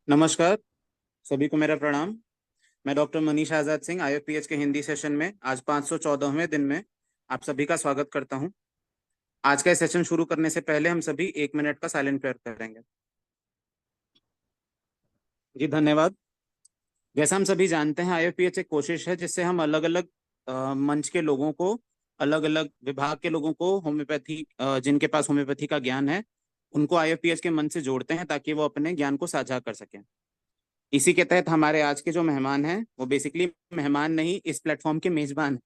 नमस्कार। सभी को मेरा प्रणाम। मैं डॉक्टर मनीष आजाद सिंह आईएफपीएच के हिंदी सेशन में आज 514वें दिन में आप सभी का स्वागत करता हूं। आज का सेशन शुरू करने से पहले हम सभी 1 मिनट का साइलेंट प्रेयर करेंगे। जी धन्यवाद। जैसा हम सभी जानते हैं, आईएफपीएच एक कोशिश है जिससे हम अलग अलग मंच के लोगों को, अलग अलग विभाग के लोगों को होम्योपैथी, जिनके पास होम्योपैथी का ज्ञान है, उनको आईएफपीएच के मंच से जोड़ते हैं ताकि वो अपने ज्ञान को साझा कर सकें। इसी के तहत हमारे आज के जो मेहमान हैं वो बेसिकली मेहमान नहीं, इस प्लेटफॉर्म के मेजबान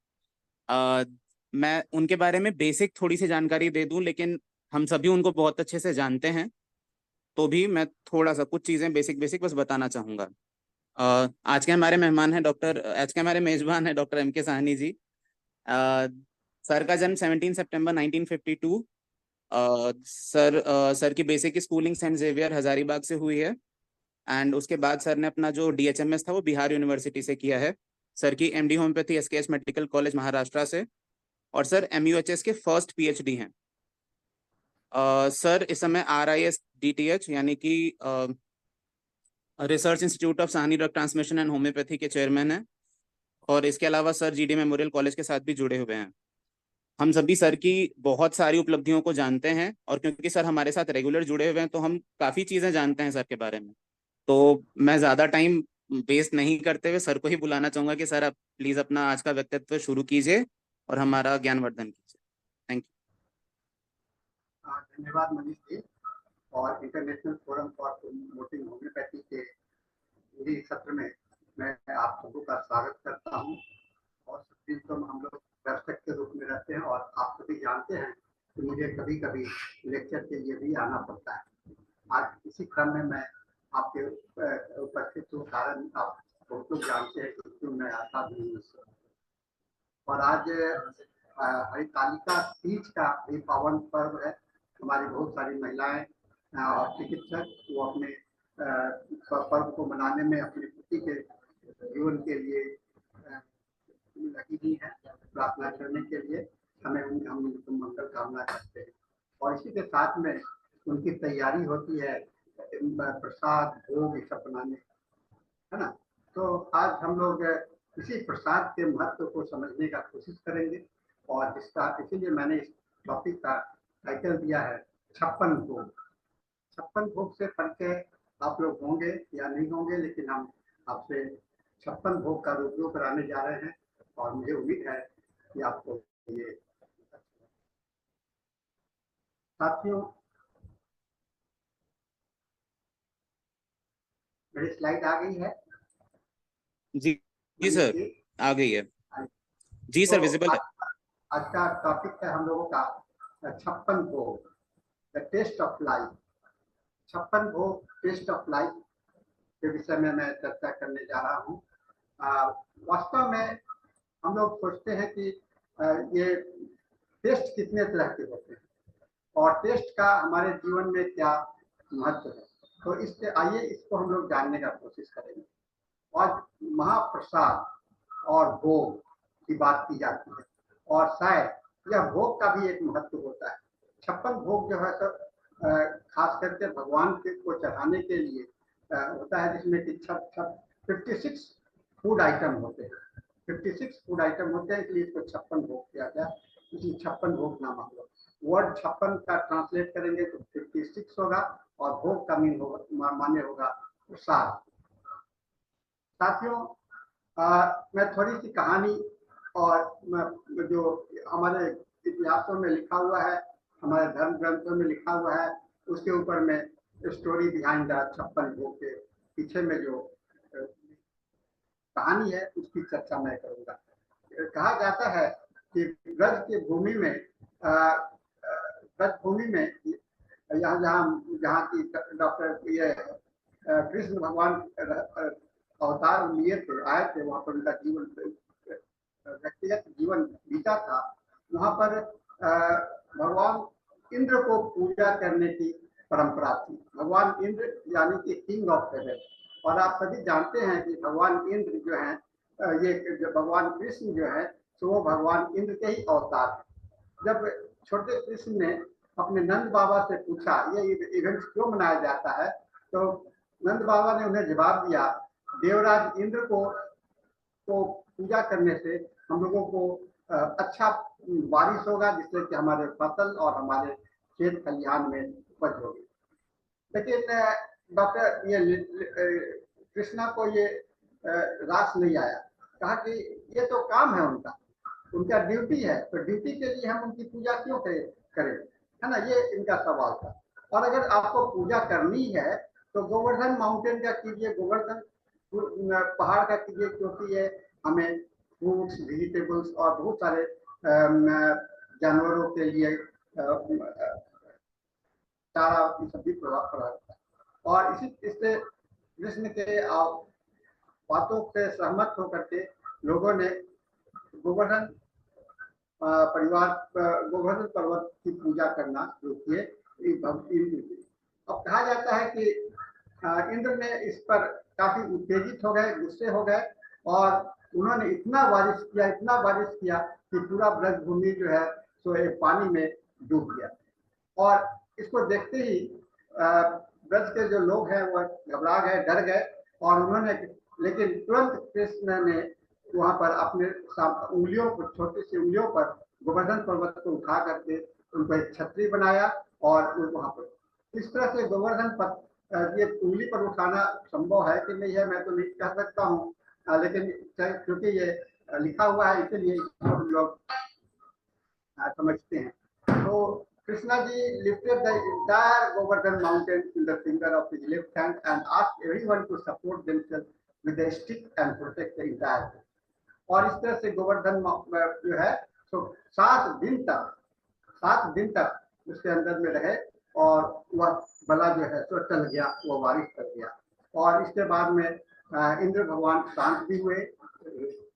हैं। मैं उनके बारे में बेसिक थोड़ी सी जानकारी दे दूं, लेकिन हम सभी उनको बहुत अच्छे से जानते हैं, तो भी मैं थोड़ा सा कुछ चीजें बेसिक बेसिक बस बताना चाहूंगा। आज के हमारे मेजबान हैं डॉक्टर एम के साहनी जी। अ, सर का जन्म 17 सितंबर 1952। सर की basic schooling Saint Xavier Hazaribagh से हुई है। एंड उसके बाद सर ने अपना जो डीएचएमएस था वो बिहार यूनिवर्सिटी से किया है। सर की MD homeopathy SKS medical college Maharashtra से। और सर एमयूएचएस के फर्स्ट पीएचडी हैं। सर इस समय आरआईएस डीटीएच यानी कि research institute of Sahni drug transmission and homeopathy के चेयरमैन हैं। और इसके अलावा सर जीडी मेमोरियल कॉलेज के साथ भी जुड़े हुए हैं। हम सभी सर की बहुत सारी उपलब्धियों को जानते हैं, और क्योंकि सर हमारे साथ रेगुलर जुड़े हुए हैं तो हम काफ़ी चीज़ें जानते हैं सर के बारे में। तो मैं ज़्यादा टाइम वेस्ट नहीं करते हुए सर को ही बुलाना चाहूंगा कि सर आप प्लीज़ अपना आज का वक्तव्य शुरू कीजिए और हमारा ज्ञानवर्धन कीजिए। थैंक धन्यवाद मनीष जी। और international forum for promoting homeopathy के हिंदी सत्र में मैं आप सबों का स्वागत करता हूं। और दिन तो हम लोग दर्शक के रूप में रहते हैं और आप सभी जानते हैं कि मुझे कभी कभी लेक्चर के लिए भी आना पड़ता है। आज इसी क्रम में मैं आपके उपस्थित हूँ, कारण आप बहुत लोग जानते हैं कि क्यों मैं आता भी हूँ। और आज हरितालिका तीज का भी पावन पर्व है। हमारी बहुत सारी महिलाएं और चिकित्सक वो अपने पर्व को मनाने में अपने पति के जीवन के लिए लगी हुई है, प्रार्थना करने के लिए। हम उनको मंगल कामना करते हैं और इसी के साथ में उनकी तैयारी होती है प्रसाद भोग ये सब बनाने, है ना। तो आज हम लोग इसी प्रसाद के महत्व को समझने का कोशिश करेंगे और इसका इसीलिए मैंने इस टॉपिक का टाइटल दिया है 56 भोग। 56 भोग से परिचय आप लोग होंगे या नहीं होंगे, लेकिन हम आपसे 56 भोग का रूबरू कराने जा रहे हैं और मुझे उम्मीद है कि आपको ये साथियों मेरी स्लाइड आ गई है यू। जी जी मनीष सर, जी। आ गई है। जी तो सर, विजिबल है। आज का टॉपिक है हम लोगों का 56 भोग, द टेस्ट ऑफ लाइफ। 56 भोग टेस्ट ऑफ लाइफ के विषय में मैं चर्चा करने जा रहा हूँ। वास्तव में हम लोग सोचते हैं कि ये टेस्ट कितने तरह के होते हैं और टेस्ट का हमारे जीवन में क्या महत्व है। तो इससे आइए इसको हम लोग जानने का कोशिश करेंगे। और महाप्रसाद और भोग की बात की जाती है और शायद यह भोग का भी एक महत्व होता है। 56 भोग जो है सब खास करके भगवान को चढ़ाने के लिए होता है, जिसमें कि 56 फूड आइटम होते हैं। 56 फूड आइटम होते हैं, इसलिए इसको 56 भोग किया गया, इसलिए 56 भोग नाम हम लोग वर्ड 56 का ट्रांसलेट करेंगे तो 56 होगा और भोग का मीन होगा माने होगा प्रसाद। साथियों मैं थोड़ी सी कहानी और जो हमारे इतिहासों में लिखा हुआ है, हमारे धर्म ग्रंथों में लिखा हुआ है, उसके ऊपर में स्टोरी बिहाइंड द 56 भोग के पीछे में जो कहानी है उसकी चर्चा मैं करूंगा। कहा जाता है कि ब्रज की भूमि में ब्रज भूमि में यहाँ जहाँ जहाँ की डॉक्टर ये कृष्ण भगवान अवतार लिए थे, आए थे, वहां पर उनका जीवन व्यक्तिगत जीवन बीता था। वहां पर भगवान इंद्र को पूजा करने की परंपरा थी। भगवान इंद्र यानी कि किंग ऑफ हेवन। और आप सभी जानते हैं कि भगवान इंद्र जो है ये जो भगवान कृष्ण जो है तो वो भगवान इंद्र के ही अवतार है। जब छोटे कृष्ण ने अपने नंद बाबा से पूछा ये इवेंट क्यों मनाया जाता है, तो नंद बाबा ने उन्हें जवाब दिया, देवराज इंद्र को पूजा करने से हम लोगों को अच्छा बारिश होगा, जिससे कि हमारे फसल और हमारे खेत खलिहान में उपज होगी। लेकिन डॉक्टर कृष्णा को ये रास नहीं आया। कहा कि ये तो काम है उनका ड्यूटी है, तो ड्यूटी के लिए हम उनकी पूजा क्यों करें, है ना, ये इनका सवाल था। और अगर आपको पूजा करनी है तो गोवर्धन माउंटेन का कीजिए, गोवर्धन पहाड़ का कीजिए, क्योंकि ये हमें फ्रूट्स, वेजिटेबल्स और बहुत सारे जानवरों के लिए चारा सब्जी प्रदान करता है। और इससे कृष्ण के बातों से सहमत होकर के लोगों ने गोवर्धन गोवर्धन पर्वत की पूजा करना शुरू किए। अब कहा जाता है कि इंद्र ने इस पर काफी उत्तेजित हो गए, गुस्से हो गए, और उन्होंने इतना बारिश किया कि पूरा ब्रज भूमि जो है सो एक पानी में डूब गया। और इसको देखते ही ब्रज के जो लोग हैं वो घबरा गए, डर गए, और उन्होंने, लेकिन तुरंत कृष्ण ने वहां पर अपने उंगलियों पर, छोटी सी उंगलियों पर गोवर्धन पर्वत को उठा करके उनको एक छतरी बनाया और वहां पर इस तरह से गोवर्धन ये उंगली पर उठाना संभव है कि नहीं है मैं तो नहीं कह सकता हूँ, लेकिन क्योंकि ये लिखा हुआ है इसलिए हम लोग समझते हैं। तो Krishna ji lifted the entire Govardhan mountain in the finger of his left hand and asked everyone to support themselves with a stick and protect the entire. और इस तरह से गोवर्धन जो है तो 7 दिन तक उसके अंदर में रहे, और वह बला जो है तो टल गया, वो बारिश कर गया। और इसके बाद में इंद्र भगवान शांत भी हुए,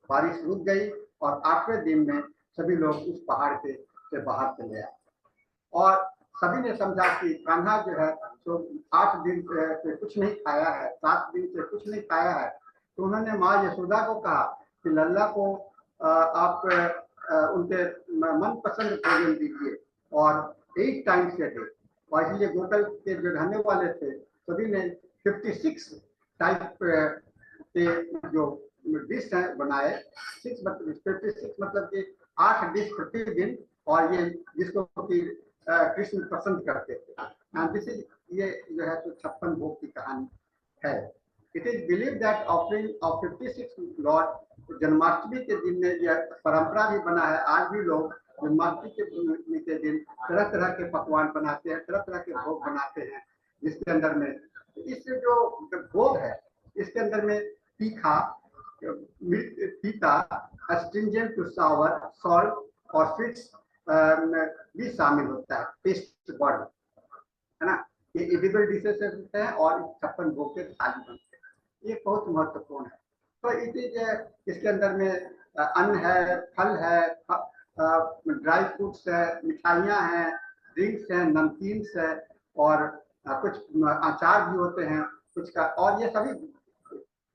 बारिश रुक गई, और 8वें दिन में सभी लोग उस पहाड़ से बाहर चले आए। और सभी ने समझा कि कान्हा जो है तो 8 दिन से कुछ नहीं खाया है, 7 दिन से कुछ नहीं खाया है। तो उन्होंने माँ यशोदा को कहा कि लल्ला को आप उनके मनपसंद भोजन दीजिए, और 8 टाइम्स ए डे। और इसलिए गोकुल के जो रहने वाले थे सभी ने 56 टाइप के जो डिश है बनाए। 56 मतलब कि 8 डिश प्रतिदिन, और ये जिसको कि कृष्ण पसंद करते थे। एंड दिस इज, ये जो है तो 56 भोग की कहानी है। It is believe that offering of 56 Lord, Janmashtami के दिन में यह परंपरा भी बना है। आज भी लोग जन्माष्टमी के दिन तरह तरह के पकवान बनाते हैं, तरह तरह के भोग बनाते हैं, जिसके अंदर में इस जो भोग है इसके अंदर में तीखा, फीका, अस्ट्रिंजेंट टू सावर, सॉल्ट और स्वीट्स भी शामिल होता है। टेस्ट बर्ड है ना, ये एडिबल डिशेस होते हैं और 56 भोग के थाली बनते हैं। ये बहुत महत्वपूर्ण है। तो इसके अंदर में अन्न है, फल है, ड्राई फ्रूट्स है, मिठाइयाँ हैं, ड्रिंक्स हैं, नमकीन्स है, और कुछ अचार भी होते हैं कुछ का, और ये सभी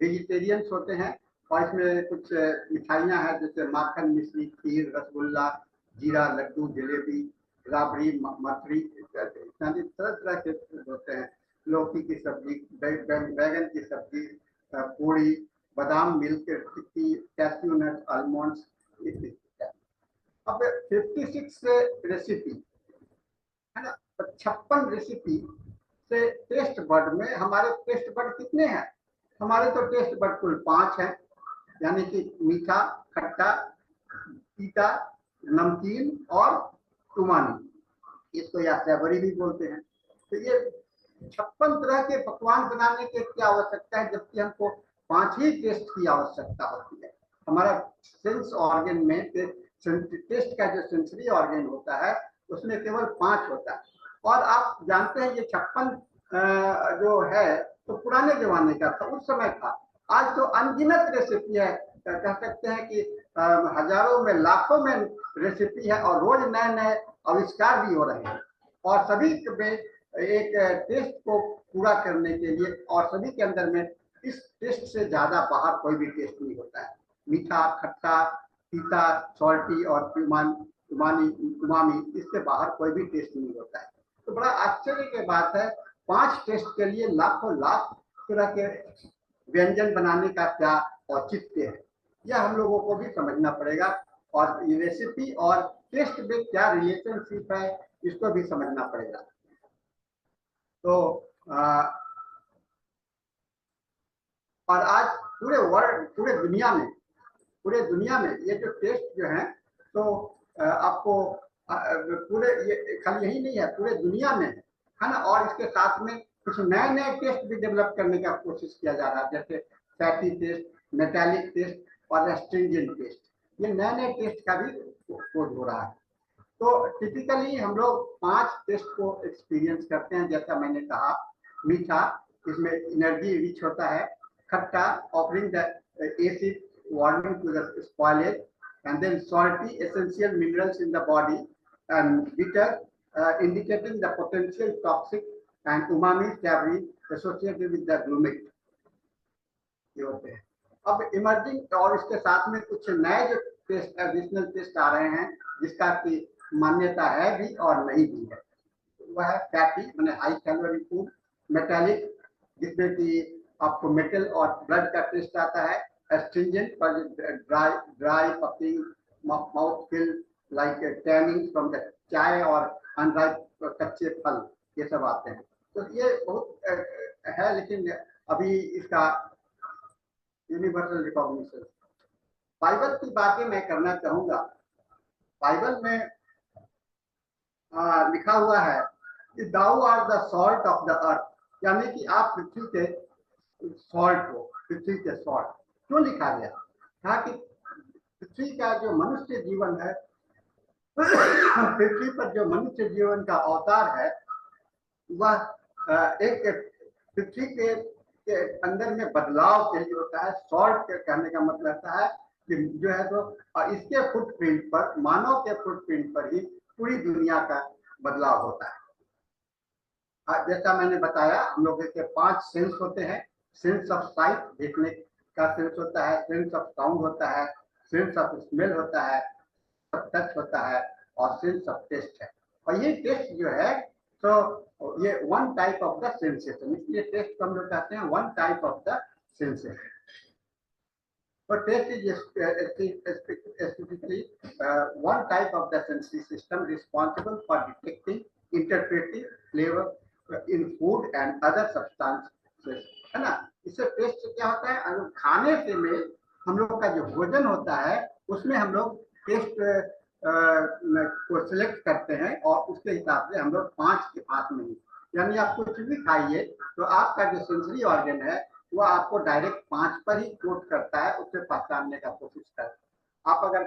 वेजिटेरियंस होते हैं। और इसमें कुछ मिठाइयाँ हैं जैसे माखन मिश्री, खीर, रसगुल्ला, जीरा लड्डू, जलेबी, राबड़ी, मठरी इत्यादि तरह तरह के होते हैं। लौकी की सब्जी, बैगन की सब्जी, पूड़ी, बादाम मिल्क टिक्की, कैश्यू नट, आलमंड्स इत्यादि। अब 56 रेसिपी है ना, 56 रेसिपी से टेस्ट बर्ड में हमारे टेस्ट बर्ड कितने हैं? हमारे तो टेस्ट बर्ड कुल 5 हैं, यानी कि मीठा, खट्टा, तीता, नमकीन और उमानी, इसको या सेवरी भी बोलते हैं। तो ये 56 तरह के पकवान बनाने की क्या आवश्यकता है, जबकि हमको 5 ही टेस्ट की आवश्यकता होती है। हमारा सेंस ऑर्गन में टेस्ट का जो सेंसरी ऑर्गन होता है उसमें केवल 5 होता है। और आप जानते हैं ये 56 जो है तो पुराने जमाने का था, उस समय था। आज तो अनगिनत रेसिपी है, कह सकते हैं कि हजारों में लाखों में रेसिपी है, और रोज नए नए आविष्कार भी हो रहे हैं। और सभी में एक टेस्ट को पूरा करने के लिए, और सभी के अंदर में इस टेस्ट से ज्यादा बाहर कोई भी टेस्ट नहीं होता है। मीठा, खट्टा, तीता, सॉल्टी और उमामी, इससे बाहर कोई भी टेस्ट नहीं होता है। तो बड़ा आश्चर्य की बात है, 5 टेस्ट के लिए लाखों लाख तरह के व्यंजन बनाने का क्या औचित्य है, यह हम लोगों को भी समझना पड़ेगा। और रेसिपी और टेस्ट में क्या रिलेशनशिप है, इसको भी समझना पड़ेगा। तो और आज पूरे वर्ल्ड, पूरे दुनिया में ये जो टेस्ट जो है, तो आपको पूरे, ये खाली यही नहीं है, पूरे दुनिया में है ना। और इसके साथ में कुछ नए नए टेस्ट भी डेवलप करने का कोशिश किया जा रहा है, जैसे फैटी टेस्ट, मेटालिक टेस्ट और एस्ट्रिंजेंट टेस्ट। ये नए नए टेस्ट का भी खोज हो रहा है। तो टिपिकली हम लोग 5 टेस्ट को एक्सपीरियंस करते हैं। जैसा मैंने कहा, मीठा, इसमें एनर्जी रिच होता है। खट्टा, offering the acid warming to the spoilage, and then salty, essential minerals in the body, and bitter, indicating the potential toxic, and umami, savory, associated with the glumate, ये होते हैं। अब इमर्जिंग और इसके साथ में कुछ नए जो टेस्ट, एडिशनल टेस्ट आ रहे हैं, जिसका की मान्यता है भी और नहीं भी है। वह है फैटी, माने हाई कैलोरी फूड। मेटालिक, जिसमें कि आपको मेटल और ब्लड का टेस्ट आता है। Astringent, dry puffing, mouth fill, like tanning from the chai और अनराइप कच्चे फल, ये सब आते हैं। तो ये बहुत है, लेकिन अभी इसका यूनिवर्सल रिकॉग्निशन। बाइबल की बातें मैं करना चाहूंगा। बाइबल में लिखा हुआ है कि thou are the salt of the earth, यानी कि आप पृथ्वी के सॉल्ट हो, पृथ्वी के सॉल्ट। क्यों लिखा गया? कहा कि पृथ्वी का जो मनुष्य जीवन है, पृथ्वी पर जो मनुष्य जीवन का अवतार है, वह एक पृथ्वी के अंदर में बदलाव के लिए होता है। सॉल्ट के कहने का मतलब होता है कि जो है तो इसके फुटप्रिंट पर, मानव के फुटप्रिंट पर ही पूरी दुनिया का बदलाव होता है। जैसा मैंने बताया, हम लोग के 5 सेंस होते हैं। सेंस ऑफ साइट, देखने का सेंस होता है। सेंस ऑफ साउंड होता है। सेंस ऑफ स्मेल होता है। टच होता है। और सेंस ऑफ टेस्ट है। और ये टेस्ट जो है, तो ये one type of the sensation, इसलिए टेस्ट हम लोग कहते हैं one type of the sensation. So taste is specifically one type of the sensory system responsible for detecting, interpreting flavor in food and other substances, है ना। इससे test से क्या होता है, खाने से में हम लोग का जो भोजन होता है, उसमें हम लोग टेस्ट को सिलेक्ट करते हैं और उसके हिसाब से हम लोग 5 के 5 में, यानी आप कुछ भी खाइए तो आपका जो सेंसरी ऑर्गन है वो आपको डायरेक्ट 5 पर ही कोट करता है, उससे पहचानने का कोशिश करता है। आप अगर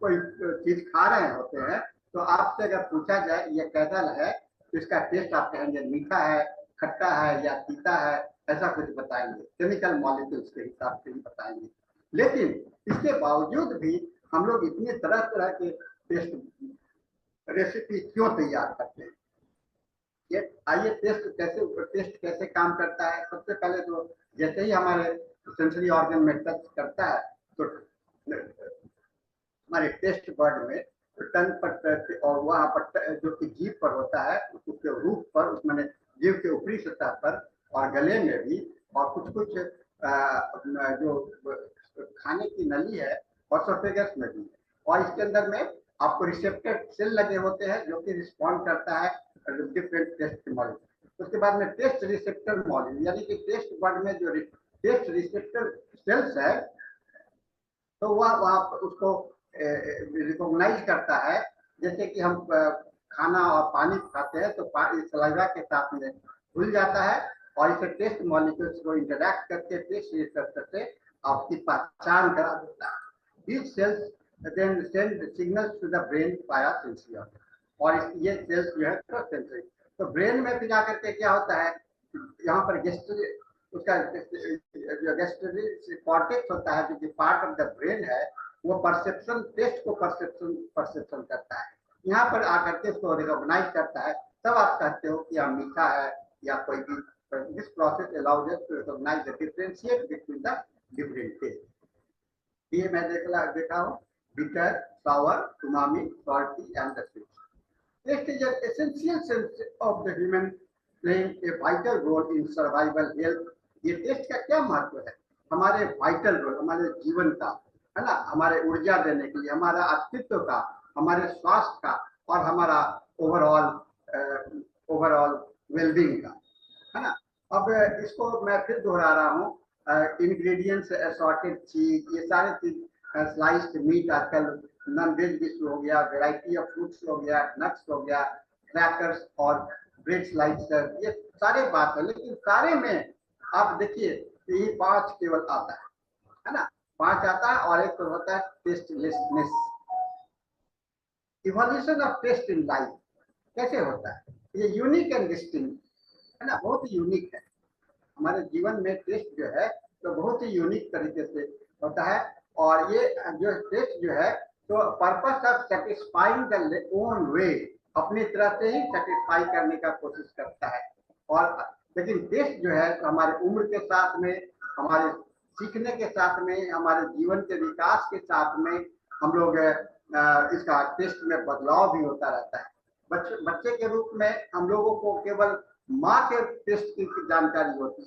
कोई चीज खा रहे होते हैं, तो आपसे अगर पूछा जाए ये कैसा है, तो इसका टेस्ट आप कहेंगे मीठा है, खट्टा है या तीता है, ऐसा कुछ बताएंगे। केमिकल मॉलिक्यूल्स के हिसाब से ही बताएंगे। लेकिन इसके बावजूद भी हम लोग इतने तरह तरह के टेस्ट रेसिपी क्यों तैयार करते हैं? आइए टेस्ट कैसे काम करता है। सबसे पहले तो जैसे ही हमारे सेंसरी ऑर्गन में टच करता है, तो हमारे टेस्ट बर्ड में टंग पर और वहाँ पर जो कि जीभ पर होता है, उसके रूप पर, उसमें जीभ के ऊपरी सतह पर और गले में भी, और कुछ जो खाने की नली है और एसोफेगस में भी। और इसके अंदर में आपको रिसेप्टर सेल लगे होते हैं जो कि रिस्पॉन्ड करता है डिफरेंट टेस्ट मॉलिक्यूल। उसके बाद में टेस्ट रिसेप्टर मॉलिक्यूल, यानी कि टेस्ट बर्ड में जो टेस्ट रिसेप्टर सेल्स है, तो वह उसको रिकॉग्नाइज करता है। जैसे कि हम खाना और पानी खाते हैं तो सलाइवा के साथ में घुल जाता है और इसे टेस्ट मॉलिक्यूल्स को इंटरैक्ट करके टेस्ट रिसेप्टर से आपकी पहचान करा देता है। These cells then send signals to the brain via sensory organ, और ये सेल्स जो है सेंसरी, तो ब्रेन में फिर आकर के क्या होता है, यहाँ पर उसका जो गैस्ट्ररी कॉर्टेक्स होता है, जो कि पार्ट ऑफ द ब्रेन है, वो परसेप्शन, टेस्ट को परसेप्शन करता है। यहाँ पर आकर के उसको रिकॉग्नाइज करता है, तब आप कहते हो कि यह मीठा है या कोई भी। This process allows us to recognise the differentiate between the different taste. ये मैं देखा हूँ, bitter, sour, umami, salty and the sweet. Taste is an essential sense of the human playing a vital role in survival health. ये taste का क्या महत्व है? हमारे वाइटल रोल, हमारे जीवन का, है ना, हमारे ऊर्जा देने के लिए, हमारा अस्तित्व का, हमारे स्वास्थ्य का और हमारा ओवरऑल ओवरऑल वेलबींग का, है ना। अब इसको मैं फिर दोहरा रहा हूँ, इंग्रेडिएंट्स, असॉर्टेड चीज, ये सारे चीज, स्लाइस्ड मीट, आजकल नॉन वेज डिश हो गया, वैरायटी ऑफ फ्रूट्स हो गया, नट्स हो गया, क्रैकर्स और ब्रेड स्लाइसर, ये सारे बात है। लेकिन सारे में आप देखिए यही 5 केवल आता है ना, 5 आता है। और एक तो होता है tastelessness. Evolution of taste in life कैसे होता है? ये यूनिक एंड डिस्टिंक्ट, है ना, बहुत ही यूनिक है। हमारे जीवन में टेस्ट जो है तो बहुत ही यूनिक तरीके से होता है। और ये जो टेस्ट जो है तो purpose of satisfying the own way, अपनी तरह से ही सेटिस्फाई करने का कोशिश करता है। और लेकिन टेस्ट जो है तो हमारे उम्र के साथ में, हमारे सीखने के साथ में, हमारे जीवन के विकास के साथ में हम लोग इसका टेस्ट में बदलाव भी होता रहता है। बच्चे के रूप में हम लोगों को केवल माँ के टेस्ट की जानकारी होती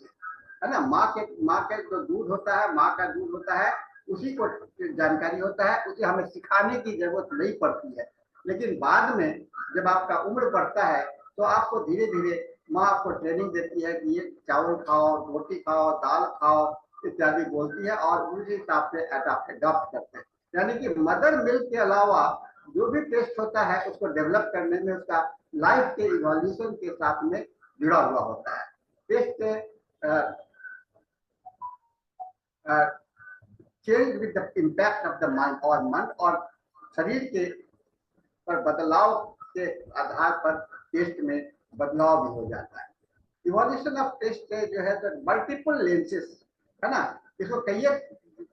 है ना। माँ के जो दूध होता है, माँ का दूध होता है, उसी को जानकारी होता है, उसे हमें सिखाने की जरूरत नहीं पड़ती है। लेकिन बाद में जब आपका उम्र बढ़ता है तो आपको धीरे धीरे माँ आपको ट्रेनिंग देती है कि ये चावल खाओ, रोटी खाओ, दाल खाओ इत्यादि बोलती है, और उस हिसाब से अडॉप्ट करते हैं। यानी कि मदर मिल्क के अलावा जो भी टेस्ट होता है उसको डेवलप करने में उसका लाइफ के इवोल्यूशन के साथ में जुड़ा हुआ होता है। Taste change with the impact of the mind, और मन और शरीर के पर बदलाव के आधार पर टेस्ट में बदलाव भी हो जाता है। इवोल्यूशन ऑफ टेस्ट जो है तो मल्टीपल लेंसेस, है ना, इसको कई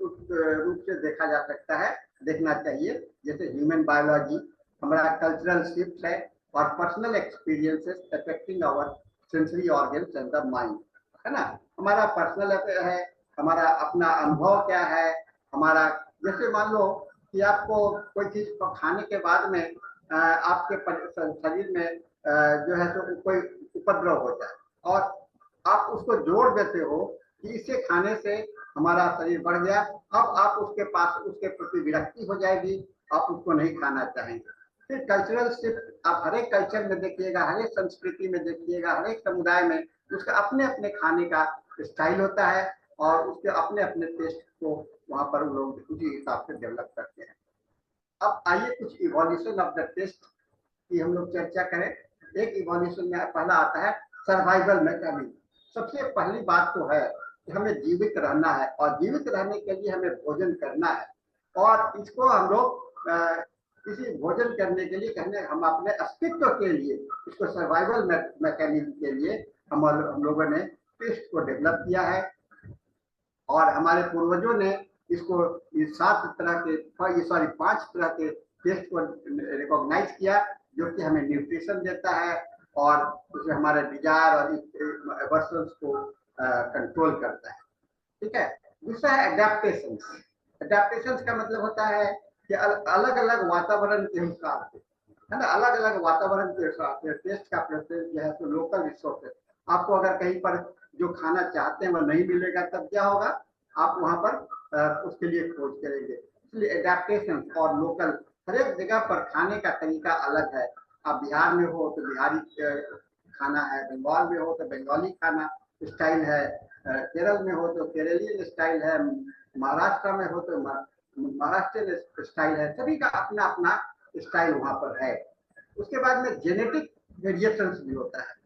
रूप से देखा जा सकता है, देखना चाहिए। जैसे ह्यूमन बायोलॉजी, हमारा कल्चरल शिफ्ट है, और personal experiences affecting our sensory organs and the mind, है ना। हमारा पर्सनल है, हमारा अपना अनुभव क्या है, हमारा, जैसे मान लो कि आपको कोई चीज को खाने के बाद में आपके शरीर में जो है तो कोई उपद्रव हो जाए, और आप उसको जोड़ देते हो कि इसे खाने से हमारा शरीर बढ़ गया, अब आप उसके पास उसके प्रति विरक्ति हो जाएगी, आप उसको नहीं खाना चाहेंगे। फिर कल्चरल शिफ्ट, आप हर एक कल्चर में देखिएगा, हर एक संस्कृति में देखिएगा, हर एक समुदाय में उसका अपने अपने खाने का स्टाइल होता है, और उसके अपने अपने टेस्ट को वहां पर लोग उसी हिसाब से डेवलप करते हैं। अब आइए कुछ इवोल्यूशन ऑफ द टेस्ट की हम लोग चर्चा करें। एक इवोल्यूशन में पहला आता है सर्वाइवल मैकेनिज्म। सबसे पहली बात तो है कि हमें जीवित रहना है, और जीवित रहने के लिए हमें भोजन करना है, और इसको हम लोग किसी भोजन करने के लिए कहने, हम अपने अस्तित्व के लिए, इसको सर्वाइवल मैकेनिज्म के लिए हम लोगों ने टेस्ट को डेवलप किया है। और हमारे पूर्वजों ने इसको इस 5 तरह के टेस्ट को रिकॉग्नाइज किया, जो कि हमें न्यूट्रिशन देता है, और उसमें हमारे डिजायर और एवर्शंस को कंट्रोल करता है। ठीक है। दूसरा है एडेप्टेशन। एडेप्टेशन का मतलब होता है कि अलग अलग वातावरण के हिसाब से, है ना, अलग अलग वातावरण के हिसाब से टेस्ट का प्रेफरेंस जो है तो लोकल रिसोर्सेस, आपको अगर कहीं पर जो खाना चाहते हैं वो नहीं मिलेगा तब क्या होगा, आप वहां पर उसके लिए खोज करेंगे। इसलिए एडेप्टेशन और लोकल, हर एक जगह पर खाने का तरीका अलग है। आप बिहार में हो तो बिहारी खाना है, बंगाल में हो तो बंगाली खाना स्टाइल है, केरल में हो तो केरलियन स्टाइल है, महाराष्ट्र में हो तो महाराष्ट्रियन स्टाइल है। सभी का अपना अपना स्टाइल वहां पर है। उसके बाद में जेनेटिक वेरिएशंस भी होता है।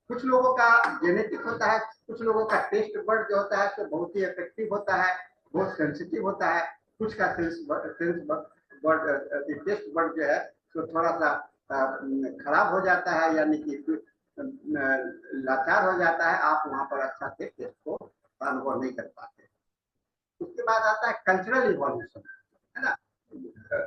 कुछ लोगों का जेनेटिक होता है, कुछ लोगों का टेस्ट बर्ड जो होता है तो बहुत ही इफेक्टिव होता है, बहुत सेंसिटिव होता है। कुछ का टेस्ट बर्ड जो है तो थोड़ा सा खराब हो जाता है, यानी कि लाचार हो जाता है, आप वहां पर अच्छा से टेस्ट को अनुभव नहीं कर पाते। उसके बाद आता है कल्चरल इवोल्यूशन, है ना।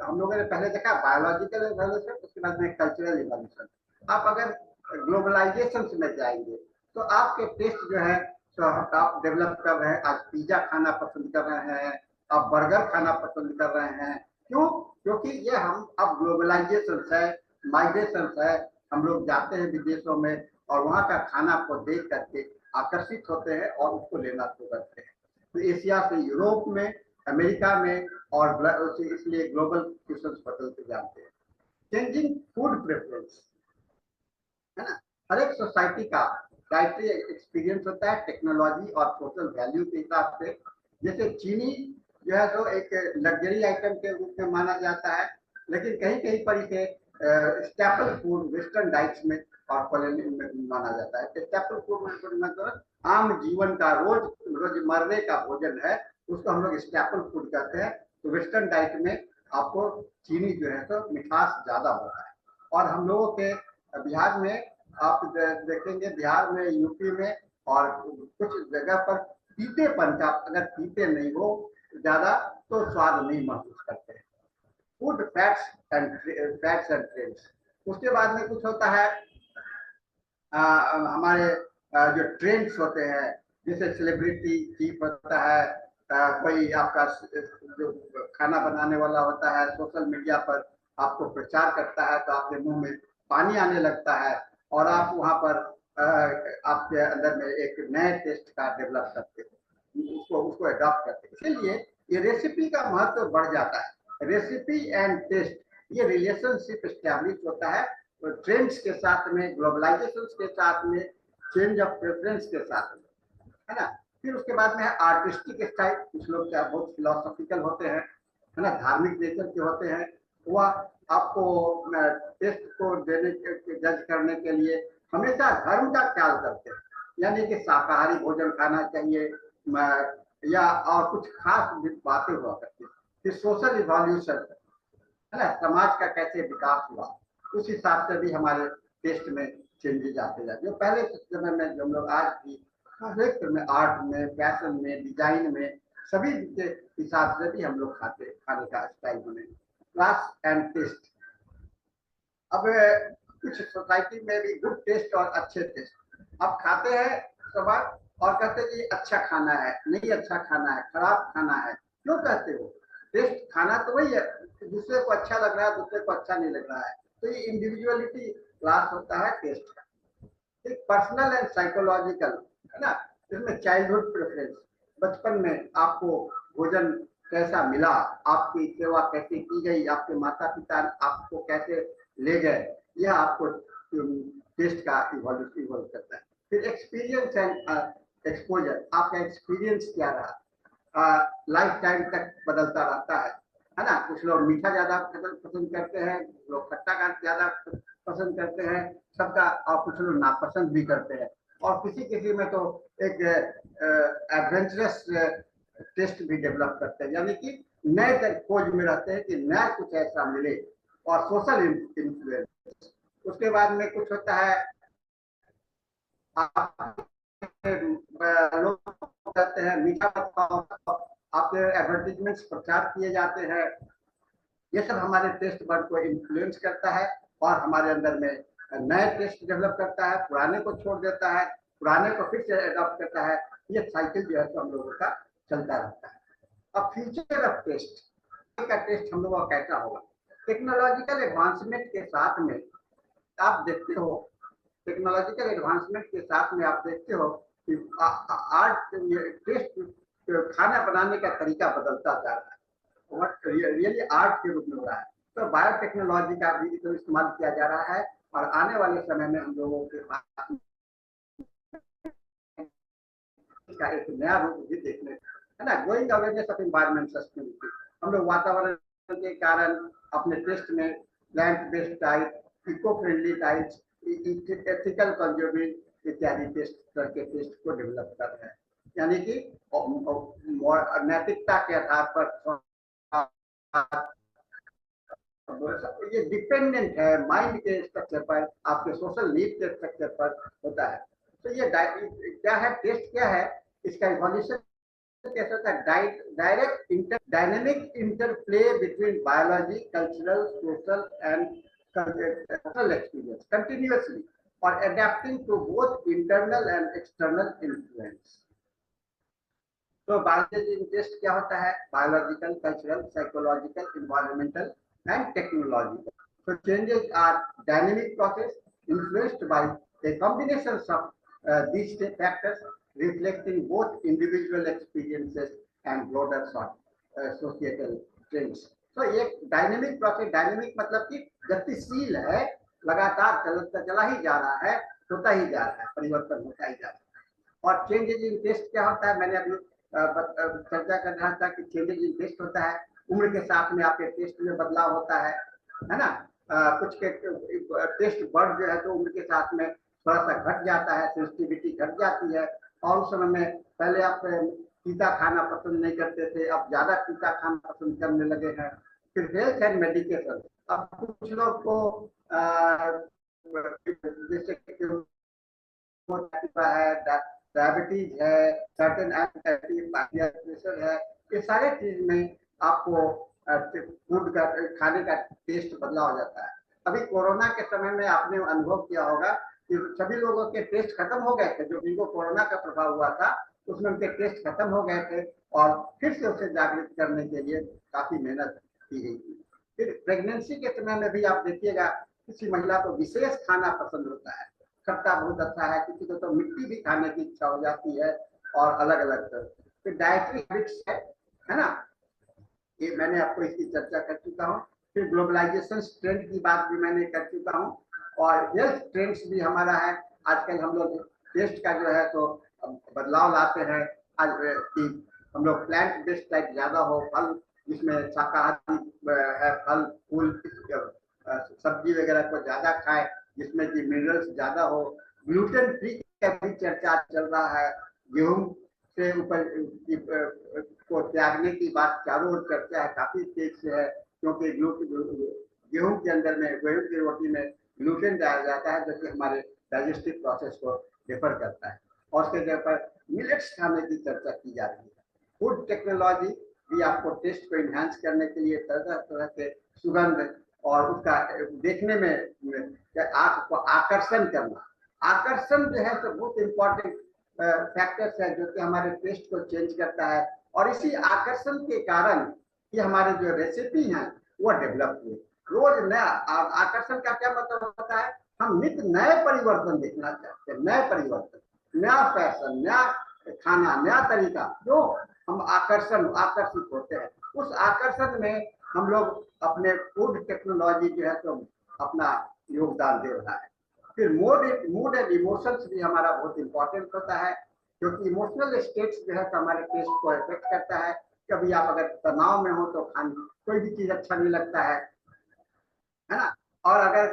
हम लोगों ने पहले देखा बायोलॉजिकल इवोल्यूशन, उसके बाद में कल्चरल इवोल्यूशन। आप अगर ग्लोबलाइजेशन में जाएंगे तो आपके टेस्ट जो है तो आप डेवलप कर रहे हैं। आज पिज्जा खाना पसंद कर रहे हैं, आप बर्गर खाना पसंद कर रहे हैं। क्यों? क्योंकि ये हम अब ग्लोबलाइजेशन है, माइग्रेशन है, हम लोग जाते हैं विदेशों में और वहाँ का खाना को देख करके आकर्षित होते हैं और उसको लेना शुरू करते हैं। तो एशिया से यूरोप में, अमेरिका में, और इसलिए ग्लोबल क्वेश्चंस बदलते जाते हैं। चेंजिंग फूड प्रेफरेंस, है ना, हर एक सोसाइटी का डाइटरी एक्सपीरियंस होता है टेक्नोलॉजी और सोशल वैल्यू के हिसाब से। जैसे चीनी जो है तो एक लग्जरी आइटम के रूप में माना जाता है, लेकिन कहीं कहीं पर इसे स्टेपल फूड वेस्टर्न डाइट्स में और कॉलोनी में माना जाता है। स्टेपल फूड मतलब आम जीवन का रोजमर्रे का भोजन है, उसको हम लोग स्टेपल फूड कहते हैं। तो वेस्टर्न डाइट में आपको चीनी जो है तो मिठास ज्यादा होता है। और हम लोगों के बिहार में आप देखेंगे, बिहार में, यूपी में और कुछ जगह पर पीतेपन का, अगर पीते नहीं हो ज्यादा तो स्वाद नहीं महसूस करते हैं। Food fats and trends. उसके बाद में कुछ होता है हमारे जो ट्रेंड्स होते हैं, जैसे सेलिब्रिटी चीफ होता है, कोई आपका जो खाना बनाने वाला होता है सोशल मीडिया पर आपको प्रचार करता है तो आपके मुंह में पानी आने लगता है और आप वहां पर आपके अंदर में एक नए टेस्ट का डेवलप करते हो, उसको अडॉप्ट करते हैं। इसीलिए ये रेसिपी का महत्व बढ़ जाता है। रेसिपी एंड टेस्ट, ये रिलेशनशिप एस्टैब्लिश होता है ट्रेंड्स के साथ में, ग्लोबलाइजेशन के साथ में, चेंज ऑफ प्रेफरेंस के साथ में, है ना। फिर उसके बाद में है आर्टिस्टिक स्टाइल। कुछ लोग क्या बहुत फिलोसॉफिकल होते हैं, है ना, धार्मिक नेचर के होते हैं। वह आपको टेस्ट को देने के, जज करने के लिए हमेशा धर्म का ख्याल करते हैं, यानी कि शाकाहारी भोजन खाना चाहिए या और कुछ खास बातें हुआ करती है। फिर सोशल इवोल्यूशन, है ना, समाज का कैसे विकास हुआ, उस हिसाब से भी हमारे टेस्ट में चेंजेस आते जाते हैं। पहले समय में जो हम लोग आज भी हर एक में आर्ट में, फैशन में, डिजाइन में, सभी के हिसाब से भी हम लोग खाने का स्टाइल बने। क्लास एंड टेस्ट, अब कुछ सोसाइटी में भी गुड टेस्ट और अच्छे टेस्ट। अब खाते हैं सब और कहते हैं कि अच्छा खाना है, नहीं अच्छा खाना है, खराब खाना है। क्यों कहते हो? टेस्ट खाना तो वही है, दूसरे को अच्छा लग रहा है, दूसरे को अच्छा नहीं लग रहा है, तो ये इंडिविजुअलिटी क्लास होता है टेस्ट का। एक पर्सनल एंड साइकोलॉजिकल, है ना, इसमें चाइल्डहुड प्रेफरेंस, बचपन में आपको भोजन कैसा मिला, आपकी सेवा कैसे की गई, आपके माता पिता आपको कैसे ले गए, यह आपको टेस्ट का इवॉल्व करता है। फिर एक्सपीरियंस एंड एक्सपोजर, आपका एक्सपीरियंस क्या रहा, लाइफ टाइम तक बदलता रहता है ना। कुछ लोग मीठा ज्यादा पसंद करते हैं, कुछ लोग खट्टा का ज्यादा पसंद करते हैं, सबका, और कुछ लोग नापसंद भी करते हैं। और किसी किसी में तो एक एडवेंचरस टेस्ट भी डेवलप करते हैं, यानी कि नए खोज में रहते हैं कि नया कुछ ऐसा मिले। और सोशल इन्फ्लुएंस, उसके बाद में कुछ होता है लोग कहते हैं मीठा आपके एडवर्टीजमेंट्स प्रचार किए जाते हैं। ये सब हमारे टेस्ट बर्ड को इन्फ्लुएंस करता है और हमारे अंदर में नए टेस्ट डेवलप करता है, पुराने को छोड़ देता है, पुराने को फिर से अडॉप्ट करता है। ये साइकिल जो है तो हम लोगों का चलता रहता है। अब फ्यूचर ऑफ टेस्ट का टेस्ट हम लोगों का कैसा होगा? टेक्नोलॉजिकल एडवांसमेंट के साथ में आप देखते हो, टेक्नोलॉजिकल एडवांसमेंट के साथ में आप देखते हो कि आज टेस्ट खाना बनाने का तरीका बदलता जा रहा है, रियली आर्ट के रूप में हो रहा है। तो बायोटेक्नोलॉजी का भी तो इस्तेमाल किया जा रहा है और आने वाले समय में हम लोगों के पास का एक नया रूप भी देखने, है ना। Growing awareness of environment sustainability, हम लोग वातावरण के कारण अपने टेस्ट में plant based diet, eco friendly diet, ethical consuming इत्यादि टेस्ट करके टेस्ट को डेवलप कर रहे हैं, यानी कि नैतिकता के आधार पर। ये डिपेंडेंट है माइंड के स्ट्रक्चर पर, आपके सोशल नीड के स्ट्रक्चर पर होता है। तो ये क्या है, टेस्ट क्या है, इसका इवोल्यूशन कैसा होता है? Direct dynamic interplay between biology, cultural, social and personal experience continuously or adapting to both internal and external influence. तो बायोलॉजिकल इंटरेस्ट क्या होता है? Biological, cultural, psychological, environmental and technology. So changes are dynamic process influenced by a combination of these factors, reflecting both individual experiences and broader societal trends. तो एक dynamic process, dynamic मतलब कि गतिशील है, लगातार चला ही जा रहा है, होता ही जा रहा है, परिवर्तन होता ही जा रहा है। और चेंजेस इन टेस्ट क्या होता है, मैंने अभी चर्चा कर रहा था कि चेंजेस इन टेस्ट होता है, उम्र के साथ में आपके टेस्ट में बदलाव होता है ना। कुछ के टेस्ट बढ़ जो है तो उम्र के साथ में थोड़ा सा घट जाता है, सेंसिटिविटी घट जाती है। और उस समय में पहले आप तीता खाना पसंद नहीं करते थे, अब ज्यादा तीता खाना पसंद करने लगे हैं। फिर हेल्थ एंड मेडिकेशन, अब कुछ लोग को जैसे है, डायबिटीज है, सर्टेन प्रेशर है, ये सारे चीज में आपको फूड का खाने का टेस्ट बदला हो जाता है। अभी कोरोना के समय में आपने अनुभव किया होगा कि सभी लोगों के टेस्ट खत्म हो गए थे, जो जिनको कोरोना का प्रभाव हुआ था उसमें उनके टेस्ट खत्म हो गए थे और फिर से उसे जागृत करने के लिए काफी मेहनत की गई थी। फिर प्रेगनेंसी के समय में भी आप देखिएगा किसी महिला को विशेष खाना पसंद होता है, खट्टा बहुत अच्छा है, किसी को तो मिट्टी भी खाने की इच्छा हो जाती है और अलग अलग तरह। फिर डाइटरी हैबिट्स है ना, ये मैंने आपको इसकी चर्चा कर चुका हूँ। फिर ग्लोबलाइजेशन ट्रेंड की बात भी मैंने कर चुका हूँ और हेल्थ ट्रेंड्स भी हमारा है। आजकल हम लोग टेस्ट का जो है तो बदलाव लाते हैं, आज कि हम लोग प्लांट बेस्ड टाइप ज्यादा हो, फल जिसमें शाकाहारी है, फल फूल सब्जी वगैरह को ज्यादा खाए जिसमें कि मिनरल्स ज्यादा हो। ग्लूटेन फ्री का भी चर्चा चल रहा है, गेहूं से ऊपर को त्यागने की बात चारों ओर चर्चा है, काफी तेज से है, क्योंकि गेहूं के अंदर में, गेहूं की रोटी में ग्लूटेन डाला जाता है जो कि हमारे डाइजेस्टिव प्रोसेस को डिफर करता है। और उसके जगह पर मिलेट्स खाने की चर्चा की जा रही है। फूड टेक्नोलॉजी भी आपको टेस्ट को इन्हांस करने के लिए तरह तरह के सुगंध और उसका देखने में आंख को आकर्षण करना, आकर्षण जो है तो बहुत इंपॉर्टेंट फैक्टर्स है जो कि हमारे टेस्ट को चेंज करता है। और इसी आकर्षण के कारण कि हमारे जो रेसिपी हैं वो डेवलप हुए। रोज नया आकर्षण का क्या मतलब होता है, हम नित्य नए परिवर्तन देखना चाहते हैं, नए परिवर्तन, नया फैशन, नया खाना, नया तरीका, जो हम आकर्षित होते हैं। उस आकर्षण में हम लोग अपने फूड टेक्नोलॉजी जो है तो अपना योगदान दे रहा है। फिर मूड एंड इमोशंस भी हमारा बहुत इंपॉर्टेंट होता है, क्योंकि इमोशनल स्टेट्स जो है तो हमारे टेस्ट को इफेक्ट करता है। कभी आप अगर तनाव में हो तो कोई भी चीज अच्छा नहीं लगता है ना। और अगर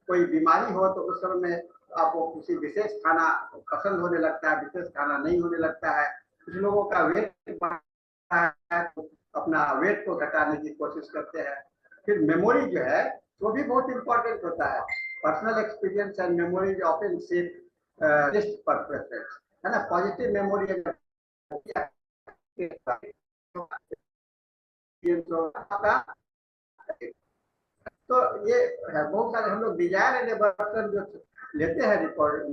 कोई बीमारी हो तो उस समय में आपको किसी विशेष खाना पसंद होने लगता है, विशेष खाना नहीं होने लगता है। कुछ लोगों का वेट बढ़ता है तो अपना वेट को घटाने की कोशिश करते हैं। फिर मेमोरी जो है वो भी बहुत इंपॉर्टेंट होता है। Personal experience and memory often shape test preference, है ना। पॉजिटिव मेमोरी तो ये है। बहुत सारे हम लोग डिजायर एंड एवर्सन जो लेते हैं रिपोर्ट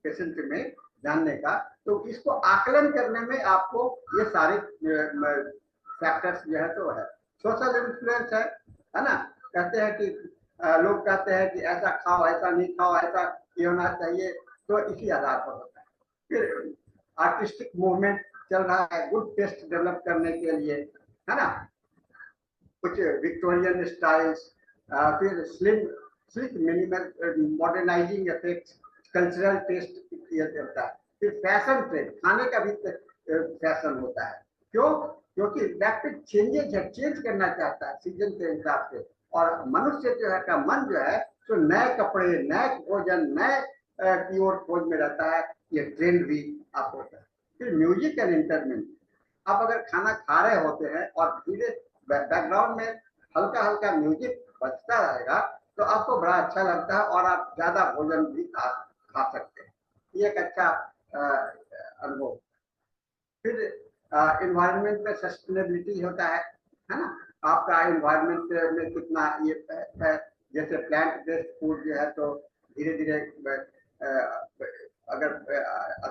पेशेंट में जानने का, तो इसको आकलन करने में आपको ये सारे फैक्टर्स जो है तो है। सोशल इन्फ्लुएंस है ना। कहते हैं कि लोग कहते हैं कि ऐसा खाओ, ऐसा नहीं खाओ, ऐसा ये होना चाहिए, तो इसी आधार पर होता है। फिर आर्टिस्टिक मूवमेंट चल रहा है गुड टेस्ट डेवलप करने के लिए, है ना। कुछ विक्टोरियन स्टाइल्स, फिर slick minimal modernising effects, cultural taste किया जाता है। फिर फैशन ट्रेंड, खाने का भी फैशन होता है। क्यों? क्योंकि रैपिड चेंजेस है, चेंज करना चाहता है सीजन के हिसाब से। और मनुष्य जो है का मन जो है तो नए कपड़े, नए भोजन, नए की ओर खोज में रहता है। ये ट्रेंड भी आप होता है। फिर म्यूजिक एंड एंटरटेनमेंट, आप अगर खाना खा रहे होते हैं और धीरे बैकग्राउंड में हल्का हल्का म्यूजिक बजता रहेगा तो आपको बड़ा अच्छा लगता है और आप ज्यादा भोजन भी खा सकते हैं। ये एक अच्छा अनुभव। फिर एनवायरनमेंट में सस्टेनेबिलिटी होता है ना। आपका एनवायरनमेंट में कितना ये है, जैसे प्लांट बेस्ड फूड जो है तो धीरे धीरे अगर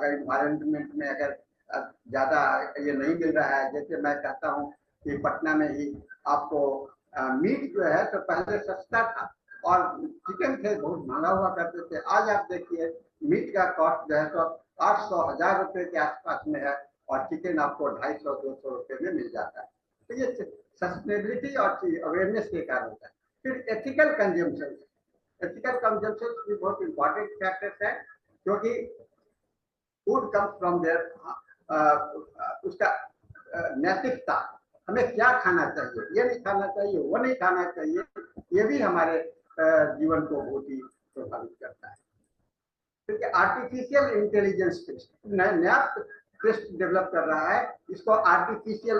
एनवायरनमेंट में अगर ज्यादा ये नहीं मिल रहा है, जैसे मैं कहता हूँ कि पटना में ही आपको मीट जो है तो पहले सस्ता था और चिकन थे बहुत महंगा हुआ करते थे। आज आप देखिए मीट का कॉस्ट जो है तो 800-1000 रुपए के आसपास में है और चिकन आपको 250-200 रुपए में मिल जाता है। तो ये सस्टेनेबिलिटी और अवेयरनेस के कारण होता है। फिर एथिकल कंजम्पशन भी बहुत इंपॉर्टेंट फैक्टर्स है, क्योंकि फूड कम्स फ्रॉम देयर उसका नैतिकता, हमें क्या खाना चाहिए, ये नहीं खाना चाहिए, वो नहीं खाना चाहिए, ये भी हमारे जीवन को बहुत ही प्रभावित करता है। क्योंकि आर्टिफिशियल इंटेलिजेंस टेस्ट नया टेस्ट डेवलप कर रहा है, इसको आर्टिफिशियल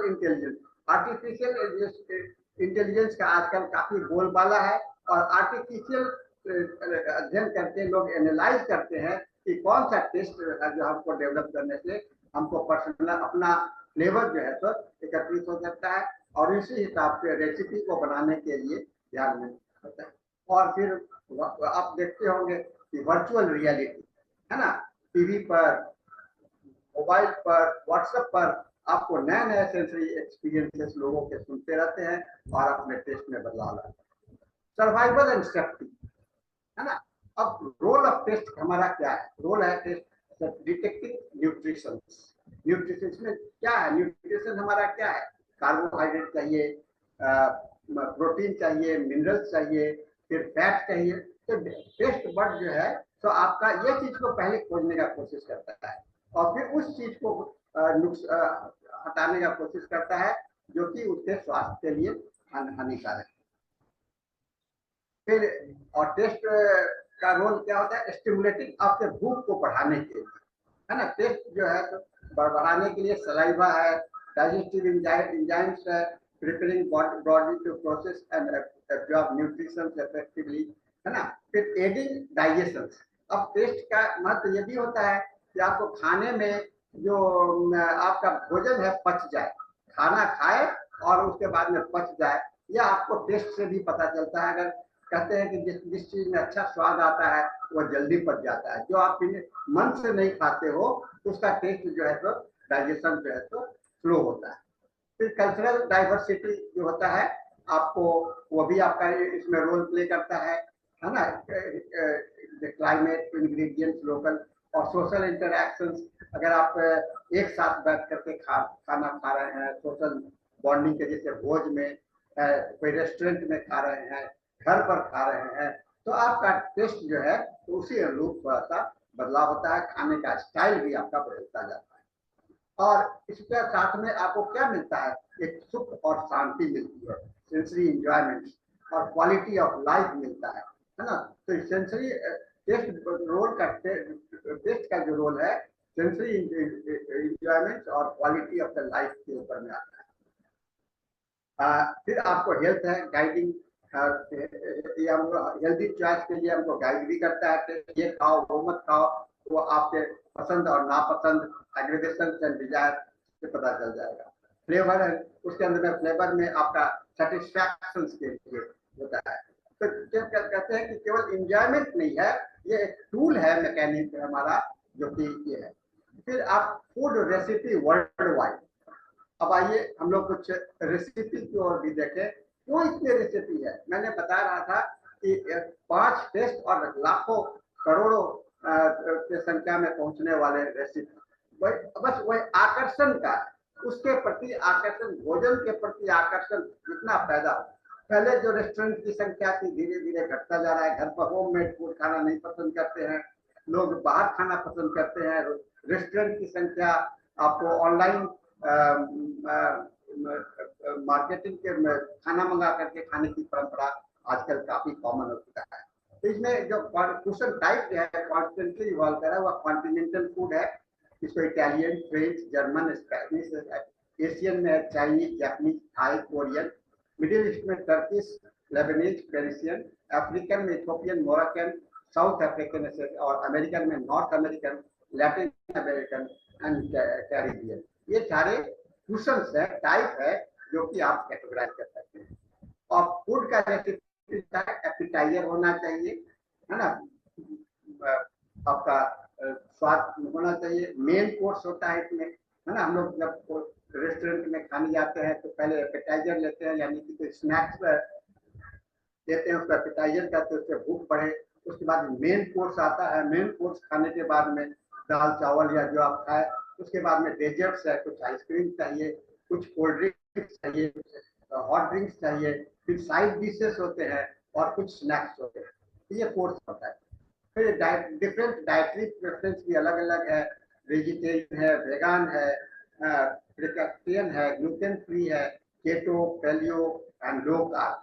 इंटेलिजेंस का आजकल काफी बोलबाला है। और आर्टिफिशियल अध्ययन करके लोग एनालाइज करते हैं कि कौन सा टेस्ट जो हमको डेवलप करने से हमको पर्सनल अपना फ्लेवर जो है तो एकत्रित हो सकता है और इसी हिसाब से रेसिपी को बनाने के लिए ध्यान में होता है। और फिर आप देखते होंगे कि वर्चुअल रियलिटी है ना, टीवी पर, मोबाइल पर, व्हाट्सएप पर आपको नए नए सेंसरी एक्सपीरियंसेस लोगों के सुनते रहते हैं और अपने टेस्ट में बदलाव लाते हैं। सर्वाइवल एंड सेफ्टी है ना। अब रोल ऑफ टेस्ट हमारा क्या है? रोल है टेस्ट डिटेक्टिंग न्यूट्रिशन। न्यूट्रिशन में क्या है? न्यूट्रिशन हमारा क्या है? कार्बोहाइड्रेट चाहिए, प्रोटीन चाहिए, मिनरल्स चाहिए, फिर फैट चाहिए। तो टेस्ट बड जो है तो आपका ये चीज को पहले खोजने का कोशिश करता है और फिर उस चीज को हटाने का कोशिश करता है जो कि उसके स्वास्थ्य के लिए हानिकारक है। फिर और टेस्ट का रोल क्या होता है? स्टिमुलेटिंग, आपके भूख को बढ़ाने के लिए है ना। टेस्ट जो है तो बढ़ाने के लिए सलाइवा है, डाइजेस्टिव एंजाइम्स है, preparing body to process and absorb nutrition effectively है ना। फिर एडिंग डाइजेशन। अब टेस्ट का महत्व ये भी होता है कि आपको खाने में जो आपका भोजन है पच जाए, खाना खाए और उसके बाद में पच जाए, यह आपको टेस्ट से भी पता चलता है। अगर कहते हैं कि जिस चीज में अच्छा स्वाद आता है वो जल्दी पच जाता है, जो आप मन से नहीं खाते हो उसका टेस्ट जो है तो डाइजेशन जो है तो स्लो होता है। फिर कल्चरल डाइवर्सिटी जो होता है आपको, वो भी आपका इसमें रोल प्ले करता है ना। क्लाइमेट, इंग्रेडिएंट्स, लोकल और सोशल इंटरैक्शंस। अगर आप एक साथ बैठ करके खाना खा रहे हैं, सोशल बॉन्डिंग के जैसे भोज में, कोई रेस्टोरेंट में खा रहे हैं, घर पर खा रहे हैं, तो आपका टेस्ट जो है तो उसी अनुरूप थोड़ा सा बदलाव होता है, खाने का स्टाइल भी आपका बदलता जाता है। और इसके साथ में आपको क्या मिलता है? एक सुख और शांति मिलती है, सेंसरी एंजॉयमेंट और क्वालिटी ऑफ लाइफ मिलता है ना। तो सेंसरी टेस्ट रोल का टेस्ट का जो रोल है सेंसरी एंजॉयमेंट और क्वालिटी ऑफ द लाइफ के ऊपर में आता है। फिर आपको हेल्थ है, गाइडिंग, ये हमको हेल्दी चॉइस के लिए हमको गाइड भी करता है। ये खाओ वो मत खाओ, वो आपके पसंद और नापसंद, एग्रीगेशन एंड डिजायर से पता चल जाएगा। फ्लेवर है, उसके अंदर में फ्लेवर में आपका सेटिस्फैक्शन के लिए होता है। तो कहते हैं कि केवल इंजॉयमेंट नहीं है, ये एक टूल है, मैकेनिक हमारा जो कि ये है। फिर आप फूड रेसिपी वर्ल्ड वाइड। अब आइए हम लोग कुछ रेसिपी की ओर भी देखें। क्यों इतनी रेसिपी है? मैंने बता रहा था कि 5 टेस्ट और लाखों करोड़ों की संख्या में पहुंचने वाले रेसिपी, बस वही आकर्षण का, उसके प्रति आकर्षण, भोजन के प्रति आकर्षण जितना पैदा हो। पहले जो रेस्टोरेंट की संख्या थी धीरे धीरे घटता जा रहा है। घर पर होममेड फूड खाना नहीं पसंद करते हैं लोग, बाहर खाना पसंद करते हैं। रेस्टोरेंट की संख्या, आपको ऑनलाइन मार्केटिंग के खाना मंगा करके खाने की परंपरा आजकल काफी कॉमन हो चुका है। तो इसमें जो क्वेश्चन टाइप जो है कॉन्स्टेंटली इवॉल्व कर रहा है वह कॉन्टिनेंटल फूड है। इसको Italian, French, German, Spanish, Asian में Chinese, Japanese, Thai, Korean, Middle East में टर्किश, लेबनीज, पेरिसियन, अफ्रीकन में इथोपियन, मोरक्कन, साउथ अफ्रीकन और अमेरिकन में North American, Latin American and Caribbean. ये सारे क्वेश्चंस है, टाइप है जो कि आप कैटेगराइज कर सकते हैं। और फूड का रेसिपी एपिटाइजर होना चाहिए है ना, आपका स्वाद होना चाहिए। मेन कोर्स होता है इसमें है ना। हम लोग जब रेस्टोरेंट में खाने जाते हैं तो पहले एपेटाइजर लेते हैं, यानी कि कोई स्नैक्स देते हैं, उसको एपेटाइजर कहते हैं, उससे भूख बढ़े। उसके बाद मेन कोर्स आता है, मेन कोर्स खाने के बाद में दाल चावल या जो आप खाए, उसके बाद में डेजर्ट्स है, कुछ आइसक्रीम चाहिए, कुछ कोल्ड ड्रिंक्स चाहिए, हॉट ड्रिंक्स चाहिए, फिर साइड डिशेस होते हैं और कुछ स्नैक्स होते हैं। ये कोर्स होता है। फिर डिफरेंट डाइटरी प्रेफरेंस भी अलग अलग है, वेजिटेरियन है, वेगान है, वेजिटेरियन है, ग्लूटेन फ्री है, keto, paleo and low carb,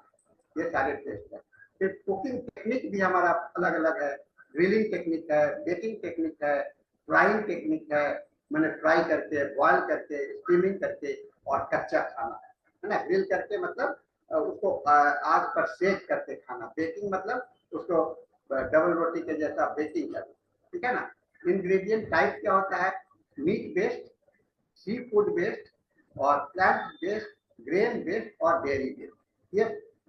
ये सारे टेस्ट है। फिर कुकिंग टेक्निक भी हमारा अलग अलग है, ग्रिलिंग टेक्निक है, बेकिंग टेक्निक है, फ्राइंग टेक्निक है, मैंने फ्राई करके, बॉयल करके, स्टीमिंग करके, और कच्चा खाना है ना। ग्रिल करके मतलब उसको आग पर सेक करके खाना, बेकिंग मतलब उसको डबल रोटी के जैसा बेकिंग करना, ठीक है ना। इंग्रेडिएंट टाइप क्या होता है, meat based, sea food based और प्लांट बेस्ड, ग्रेन बेस्ड और डेयरी बेस्ड। ये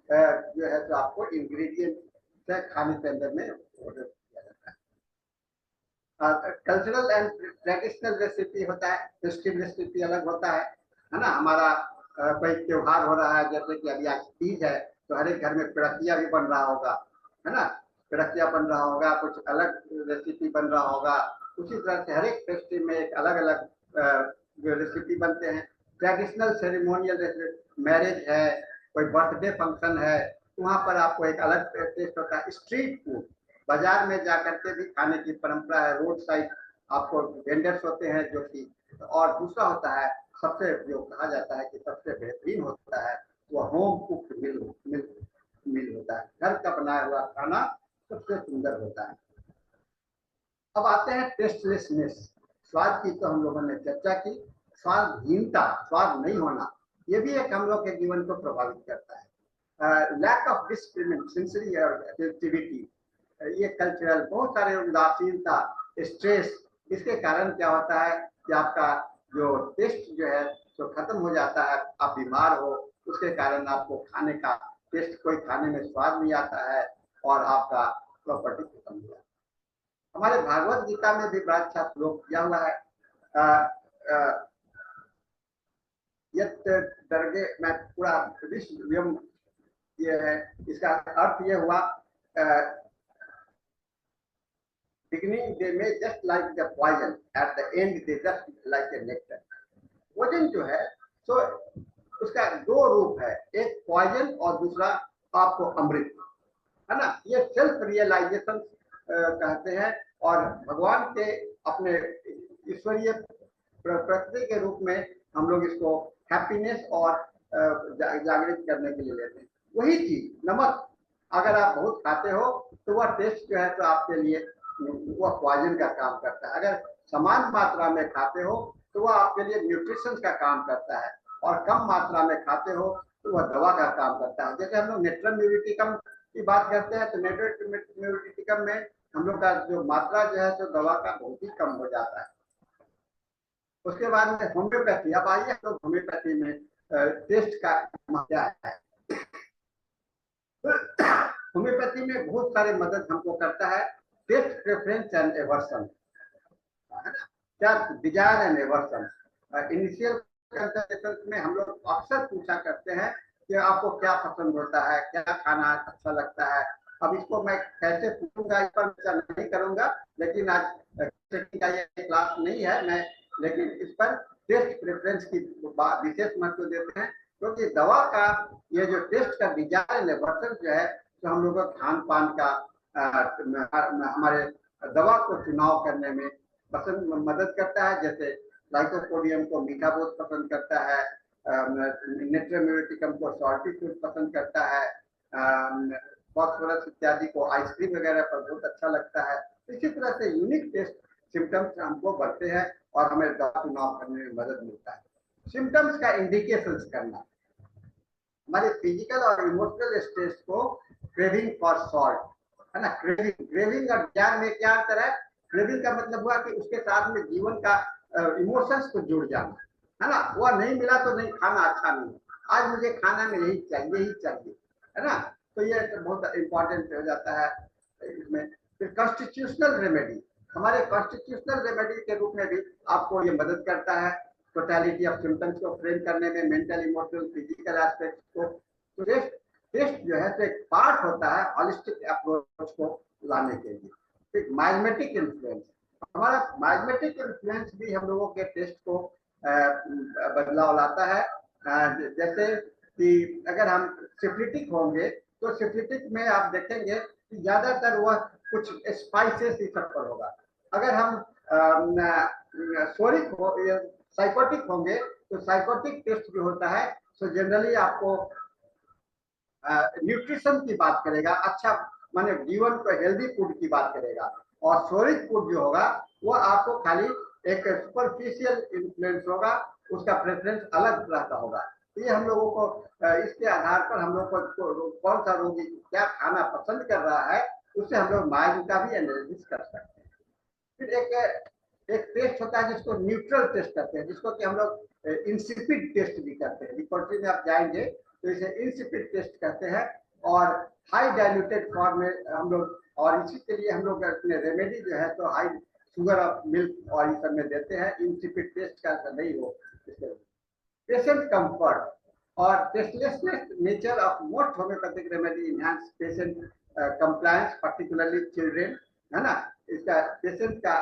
जो है तो आपको इंग्रेडिएंट खाने के अंदर में ऑर्डर किया जाता है। कल्चरल एंड ट्रेडिशनल रेसिपी होता है, फेस्टिव रेसिपी अलग होता है ना। हमारा कोई त्योहार हो रहा है, जैसे कि अभी आज तीज है, तो हर एक घर में पिड़किया भी बन रहा होगा, है ना, पिड़किया बन रहा होगा, कुछ अलग रेसिपी बन रहा होगा। उसी तरह से हर एक फेस्टिव में एक अलग अलग जो रेसिपी बनते हैं। ट्रेडिशनल सेरेमोनियल, मैरिज है, कोई बर्थडे फंक्शन है, वहाँ पर आपको एक अलग टेस्ट होता है। स्ट्रीट फूड, बाजार में जाकर के भी खाने की परंपरा है, रोड साइड आपको वेंडर्स होते हैं जो कि, और दूसरा होता है सबसे जो कहा जाता है कि सबसे बेहतरीन होता है वो होम कुक्ड मील होता है, घर का बनाया हुआ खाना सबसे सुंदर होता है। अब आते हैं टेस्टलेसनेस, स्वाद की तो हम लोगों ने चर्चा की। स्वादहीनता, स्वाद नहीं होना, ये भी एक हम लोग के जीवन को प्रभावित करता है। लैक ऑफ डिसिप्लिन, सिंसियरिटी, ये कल्चरल, बहुत सारे उदासीनता, स्ट्रेस, इसके कारण क्या होता है कि आपका जो टेस्ट जो है तो खत्म हो जाता है, आप बीमार हो, उसके कारण आपको खाने का टेस्ट, कोई खाने में स्वाद नहीं आता है और आपका प्रॉपर्टी खत्म हो जाता है। हमारे भागवत गीता में भी बड़ा अच्छा श्लोक किया हुआ है, यत दर्गे, मैं पूरा विश्व, ये है, इसका अर्थ ये हुआ, beginning they may just like the poison, at the end they just like a nectar। भोजन जो है तो उसका दो रूप है, एक पॉइजन और दूसरा आपको अमृत, है ना। ये सेल्फ रियलाइजेशन कहते हैं, और भगवान के अपने ईश्वरीय प्रकृति के रूप में हम लोग इसको हैप्पीनेस और जागृत करने के लिए लेते हैं। वही चीज नमक, अगर आप बहुत खाते हो तो वह टेस्ट जो है तो आपके लिए वह पॉइजन का काम करता है। अगर समान मात्रा में खाते हो तो वह आपके लिए न्यूट्रिशन का काम करता है, और कम मात्रा में खाते हो तो वह दवा का काम करता है। जैसे हम लोग नेचुरल म्यूरिटिकम की बात करते हैं, तो नेचुरल म्यूरिटिकम में हम लोग का जो मात्रा जो है तो दवा का बहुत ही कम हो जाता है। उसके बाद में होम्योपैथी, अब आइए तो होम्योपैथी में टेस्ट का क्या है। होम्योपैथी में बहुत सारे मदद हमको करता है, टेस्ट प्रेफरेंस एंड एवर्सन, है ना, क्या desire and aversion. Initial consultation में हम लोग अक्सर पूछा करते हैं कि आपको क्या पसंद होता है, क्या खाना अच्छा लगता है। अब इसको मैं कैसे पूछूंगा, इस पर चर्चा नहीं करूंगा, लेकिन आज का ये क्लास नहीं है, मैं लेकिन इस पर टेस्ट प्रेफरेंस की विशेष महत्व देते हैं, क्योंकि दवा का ये जो टेस्ट का डिजायर एवर्सन जो है तो हम लोगों का खान पान का हमारे दवा को चुनाव करने में पसंद मदद करता है। जैसे लाइकोपोडियम को मीठा बहुत पसंद करता है, नेट्रोम्यूरिटिकम को सॉल्टी फूड पसंद करता है, फॉस्फोरस इत्यादि को आइसक्रीम वगैरह पर बहुत अच्छा लगता है। इसी तरह से यूनिक टेस्ट सिम्टम्स हमको बढ़ते हैं और हमें दवा चुनाव करने में मदद मिलता है। सिम्टम्स का इंडिकेशंस करना, हमारे फिजिकल और इमोशनल स्टेज को क्रेविंग फॉर सॉल्ट, है ना। क्रेविंग और ज्ञान में क्या अंतर है। क्रेविंग का मतलब हुआ कि उसके साथ में जीवन का इमोशंस को जुड़ जाना, है ना। वह नहीं मिला तो नहीं, खाना अच्छा नहीं, आज मुझे खाना में यही चाहिए, है ना। तो ये बहुत इंपॉर्टेंट हो जाता है इसमें। फिर कॉन्स्टिट्यूशनल रेमेडी, हमारे कॉन्स्टिट्यूशनल रेमेडी के रूप में भी आपको ये मदद करता है। टोटलिटी ऑफ सिम्टम्स को फ्रेम करने में, मेंटल, इमोशनल, फिजिकल एस्पेक्ट को। तो टेस्ट जो है तो एक पार्ट होता है हॉलिस्टिक अप्रोच को लाने के लिए। एक माइमेटिक इन्फ्लुएंस, हमारा माइमेटिक इन्फ्लुएंस भी हम लोगों के टेस्ट को बदलाव लाता है। जैसे कि अगर हम सिफिलिटिक होंगे तो सिफिलिटिक में आप देखेंगे कि ज्यादातर वह कुछ स्पाइसेस ही सब पर होगा। अगर हम सोरिक हो साइकोटिक होंगे तो साइकोटिक टेस्ट जो होता है तो जनरली आपको न्यूट्रिशन की बात करेगा, अच्छा माने जीवन को हेल्दी फूड की बात करेगा। और सोरिक फूड जो होगा वो आपको खाली एक सुपरफिशियल इन्फ्लुएंस होगा, उसका प्रेफरेंस अलग रहता होगा। ये हम लोगों को इसके आधार पर हम लोग को कौन सा रोगी क्या खाना पसंद कर रहा है उससे हम लोग माइंड का भी एनालिसिस कर सकते हैं। फिर एक टेस्ट होता है जिसको न्यूट्रल टेस्ट कहते हैं, जिसको कि हम लोग इंसिपिड टेस्ट भी करते हैं। लेबोरेटरी में आप जाएंगे तो इसे इंसिपिड टेस्ट कहते हैं। और हाई डाइल्यूटेड फॉर्म में हम लोग, और इसी के लिए हम लोग अपने रेमेडी जो है तो हाई शुगर ऑफ मिल्क और ये सब में देते हैं। इंसिपिड टेस्ट का नहीं हो। पेशेंट कंफर्ट और tastelessness nature of most homoeopathic remedy enhance patient compliance, particularly children, है ना। इसका पेशेंट का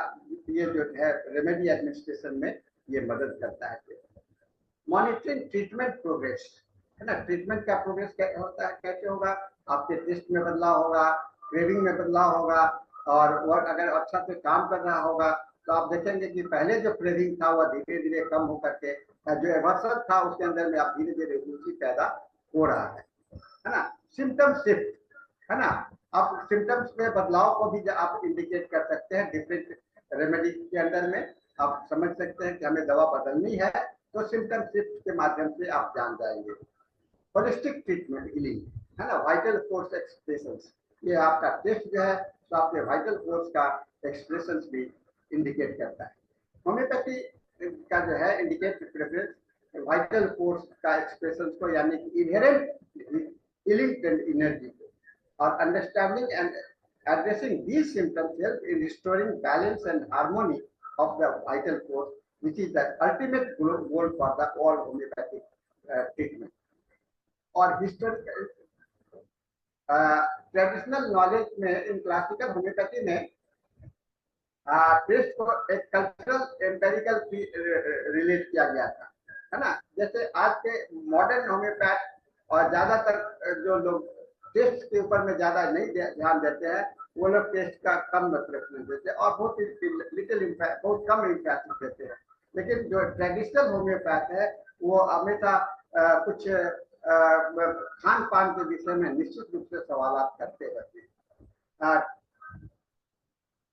ये जो है रेमेडी एडमिनिस्ट्रेशन में ये मदद करता है। मॉनिटरिंग ट्रीटमेंट प्रोग्रेस, है ना। ट्रीटमेंट का प्रोग्रेस कैसे होता है, कैसे होगा, आपके टेस्ट में बदलाव होगा, क्रेविंग में बदलाव होगा, और वह अगर अच्छा से काम कर रहा होगा तो आप देखेंगे कि पहले जो क्रेविंग था वह धीरे धीरे कम होकर के जो एवर्सन था उसके अंदर में आप धीरे धीरे रुचि पैदा हो रहा है ना। सिम्टम शिफ्ट, है ना। आप सिम्टम्स में बदलाव को भी आप इंडिकेट कर सकते हैं डिफरेंट रेमेडी के अंदर में। आप समझ सकते हैं कि हमें दवा बदलनी है तो सिम्टम शिफ्ट के माध्यम से आप जान जाएंगे। होलिस्टिक ट्रीटमेंट हीलिंग, है ना। वाइटल फोर्स एक्सप्रेशंस, ये आपका टेस्ट जो है तो आपके वाइटल फोर्स का एक्सप्रेशंस भी इंडिकेट करता है। होम्योपैथी का जो है इंडिकेट प्रेफरेंस वाइटल फोर्स का एक्सप्रेशंस को, यानी कि इनहेरेंट हीलिंग एनर्जी को। और understanding and addressing these symptoms help in restoring balance and harmony of the vital force, which is the ultimate goal for the all homeopathic treatment. और historical traditional knowledge में, in classical homeopathy में test को एक cultural empirical relate किया गया था, है ना। जैसे आज के मॉडर्न होम्योपैथ और ज्यादातर जो लोग टेस्ट के ऊपर में ज्यादा नहीं ध्यान देते हैं, वो लोग टेस्ट का कम प्रेफरेंस देते हैं और बहुत लिटिल इम्पैक्ट, बहुत कम इम्पैक्ट देते हैं। लेकिन जो ट्रेडिशनल होम्योपैथ है वो हमेशा कुछ खान पान के विषय में निश्चित रूप से सवाल करते रहते हैं।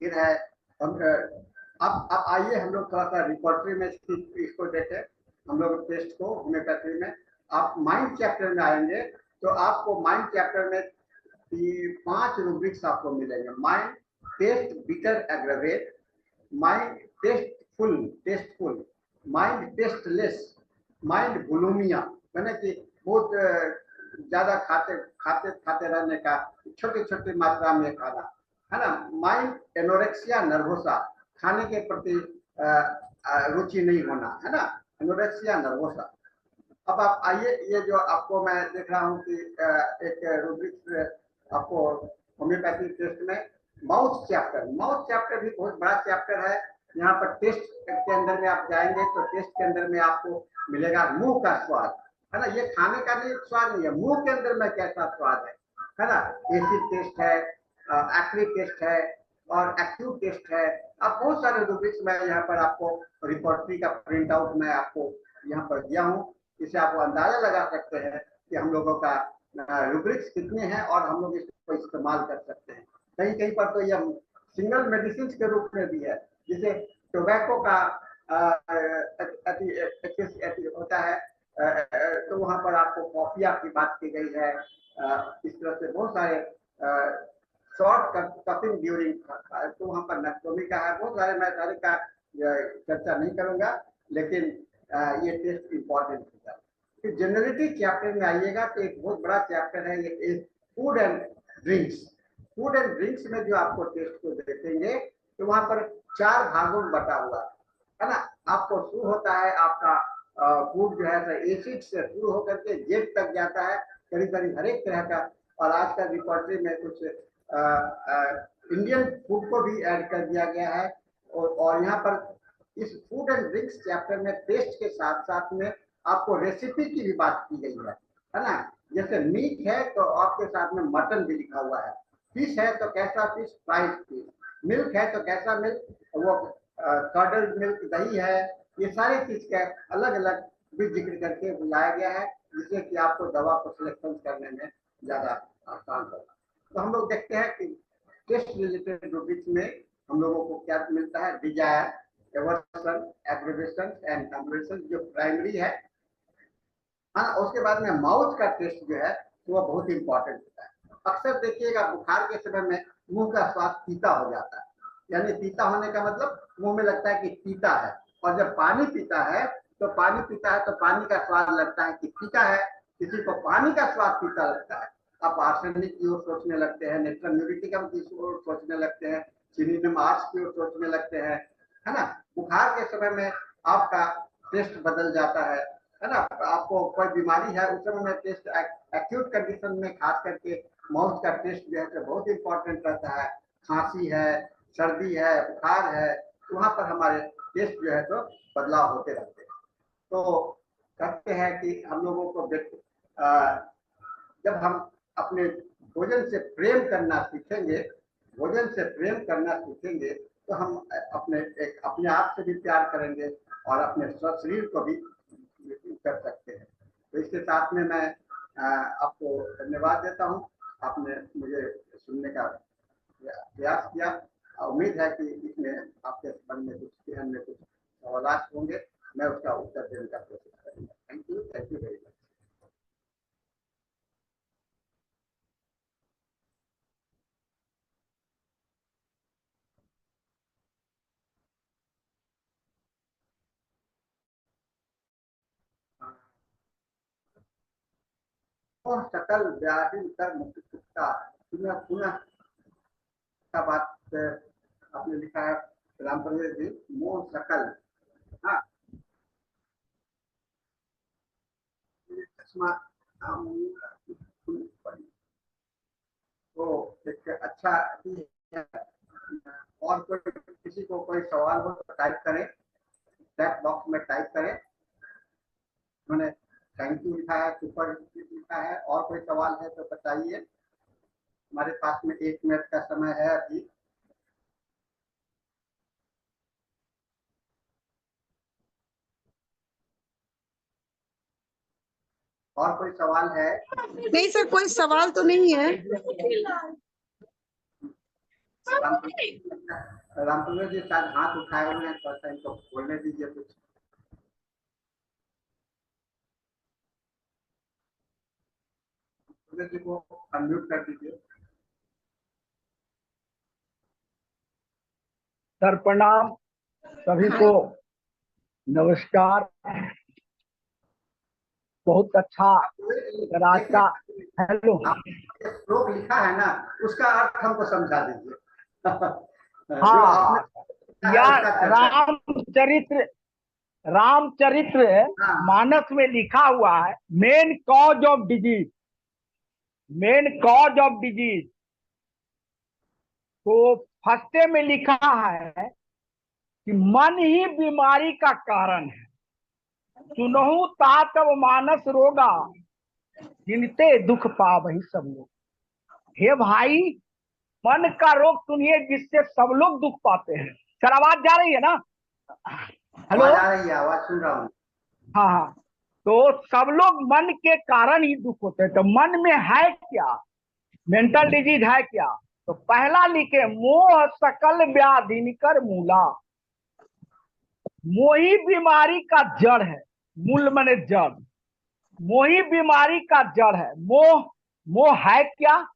फिर है अब आइए हम लोग थोड़ा सा रिपोर्टरी में इसको देखें। हम लोग टेस्ट को होम्योपैथी में, आप माइंड चैप्टर में आएंगे तो आपको माइंड चैप्टर में 5 रूब्रिक्स आपको मिलेंगे। Mind test bitter aggravate, mind tasteful, mind tasteless, mind bulimia, मैंने कि बहुत ज्यादा खाते रहने का, छोटी छोटी मात्रा में खाना, है ना। माइंड एनोरेक्सिया नर्वोसा, खाने के प्रति रुचि नहीं होना, है ना, एनोरेक्सिया नर्वोसा। अब आप आइए, ये जो आपको मैं देख रहा हूँ कि एक रूब्रिक्स आपको होम्योपैथी टेस्ट में माउथ चैप्टर भी बहुत बड़ा चैप्टर है। यहाँ पर टेस्ट के अंदर में आप जाएंगे तो टेस्ट के अंदर में आपको मिलेगा मुंह का स्वाद, है ना। ये खाने का नहीं स्वाद नहीं है, मुंह के अंदर में कैसा स्वाद है ना। एसिड टेस्ट है, एक्रिक टेस्ट है और एक्टिव टेस्ट है। अब बहुत सारे रूब्रिक्स मैं यहाँ पर आपको रिपोर्टरी का प्रिंट आउट मैं आपको यहाँ पर दिया हूँ। इससे आप अंदाजा लगा सकते हैं कि हम लोगों का रूब्रिक्स कितने हैं और हम लोग इसको इस्तेमाल कर सकते हैं। कहीं कहीं पर तो यह सिंगल मेडिसिन के रूप में भी है, जिसे टोबैको का होता है तो वहाँ पर आपको कॉफिया की बात की गई है। इस तरह से बहुत सारे शॉर्ट कपिंग ड्यूरिंग, तो वहाँ पर नक्टोमी का है, बहुत सारे, मैं सारे का चर्चा नहीं करूँगा, लेकिन ये टेस्ट इम्पोर्टेंट होता है। फिर जनरलिटी चैप्टर में आइएगा तो एक बहुत बड़ा चैप्टर है ये food and drinks. Food and drinks में जो आपको टेस्ट को देखेंगे तो वहां पर 4 भागों में बटा हुआ है ना। आपको शुरू होता है, आपका फूड जो है एसिड से शुरू होकर के जेट तक जाता है, करीब करीब हर एक तरह का। और आज का रिपोर्टरी में कुछ इंडियन फूड को भी ऐड कर दिया गया है। और यहाँ पर इस फूड एंड ड्रिंक्स चैप्टर में टेस्ट के साथ साथ में आपको रेसिपी की भी बात की गई है ना। जैसे मीट है तो आपके साथ में मटन भी लिखा हुआ है, फिश है तो कैसा फिश, फ्राइड फिश, मिल्क है तो कैसा मिल्क, वो कर्डल मिल्क दही है, ये सारी चीज का अलग अलग भी जिक्र करके बुलाया गया है, जिससे कि आपको दवा को सिलेक्शन करने में ज्यादा आसान होगा। तो हम लोग देखते हैं कि टेस्ट रिलेटेड रूबिक्स में हम लोगों को क्या मिलता है, desire, aversion, aggravation and conversion जो प्राइमरी है। हाँ, उसके बाद में माउथ का टेस्ट जो है वो बहुत इंपॉर्टेंट होता है। अक्सर देखिएगा बुखार के समय में मुंह का स्वाद पीता हो जाता है, यानी पीता होने का मतलब मुंह में लगता है कि पीता है। और जब पानी पीता है तो पानी का स्वाद लगता है कि फीका है। किसी को पानी का स्वाद पीता लगता है, आप आर्सेनिक की ओर सोचने लगते हैं, नेट्रम यूरिटिकम की ओर सोचने लगते हैं, सिलिनियम आर्स की ओर सोचने लगते हैं, है ना। बुखार के समय में आपका टेस्ट बदल जाता है ना। आपको कोई बीमारी है उस समय में टेस्ट, एक्यूट कंडीशन में खास करके माउथ का टेस्ट जो है बहुत इंपॉर्टेंट रहता है। खांसी है, सर्दी है, बुखार है, तो वहां पर हमारे टेस्ट जो है तो बदलाव होते रहते हैं। तो कहते हैं कि हम लोगों को जब हम अपने भोजन से प्रेम करना सीखेंगे, तो हम अपने आप से भी प्यार करेंगे और अपने शरीर को भी कर सकते हैं। तो इसके साथ में मैं आपको धन्यवाद देता हूँ, आपने मुझे सुनने का प्रयास किया। उम्मीद है कि इसमें आपके मन में कुछ ध्यान में कुछ सवाल होंगे, मैं उसका उत्तर देने का कोशिश करूंगा। Thank you very much. सकल व्याधि कर मुक्ता, पुनः पुनः का बात आपने लिखा है राम प्रवेश जी, मोह सकल। हाँ, चश्मा तो एक अच्छा ही है। और कोई किसी को कोई सवाल हो तो टाइप करें, चैट बॉक्स में टाइप करें। मैंने थैंक यू लिखा है, सुपर लिखा है। और कोई सवाल है तो बताइए, हमारे पास में 1 मिनट का समय है अभी। और कोई सवाल है? नहीं सर, कोई सवाल तो नहीं है। रामचंद्र जी शायद हाथ उठाए हुए हैं, थोड़ा सा इनको बोलने दीजिए कुछ। जी को अनम्यूट कर दीजिए। सर प्रणाम, सभी को नमस्कार। बहुत अच्छा राज का। हेलो, श्लोक लिखा है ना, उसका अर्थ हमको समझा दीजिए। हाँ यार, रामचरित्र मानस में लिखा हुआ है, मेन कॉज ऑफ डिजीज। तो फर्स्ट में लिखा है कि मन ही बीमारी का कारण है। सुनहु तातव मानस रोगा, जिनते दुख पावहि सब लोग। हे भाई, मन का रोग सुनिए जिससे सब लोग दुख पाते हैं। सर आवाज जा रही है ना? हेलो, आवाज आ रही है, आवाज सुन रहा हूँ। हाँ, तो सब लोग मन के कारण ही दुख होते हैं। तो मन में है क्या, मेंटल डिजीज है क्या? तो पहला लिखे, मोह सकल व्याधि निकर मूला। मोही बीमारी का जड़ है। मूल माने जड़, मोही बीमारी का जड़ है। मोह है क्या?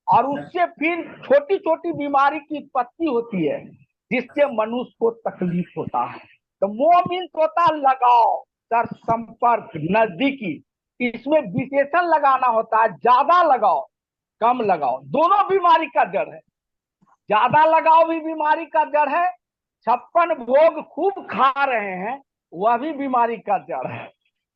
और उससे फिर छोटी छोटी बीमारी की उत्पत्ति होती है, जिससे मनुष्य को तकलीफ होता है। तो मोह मीन्स होता लगाव, सर संपर्क, नजदीकी। इसमें विशेषण लगाना होता है, ज्यादा लगाव कम लगाव, दोनों बीमारी का जड़ है। ज्यादा लगाव भी बीमारी का जड़ है। 56 भोग खूब खा रहे हैं वह भी बीमारी का जड़ है,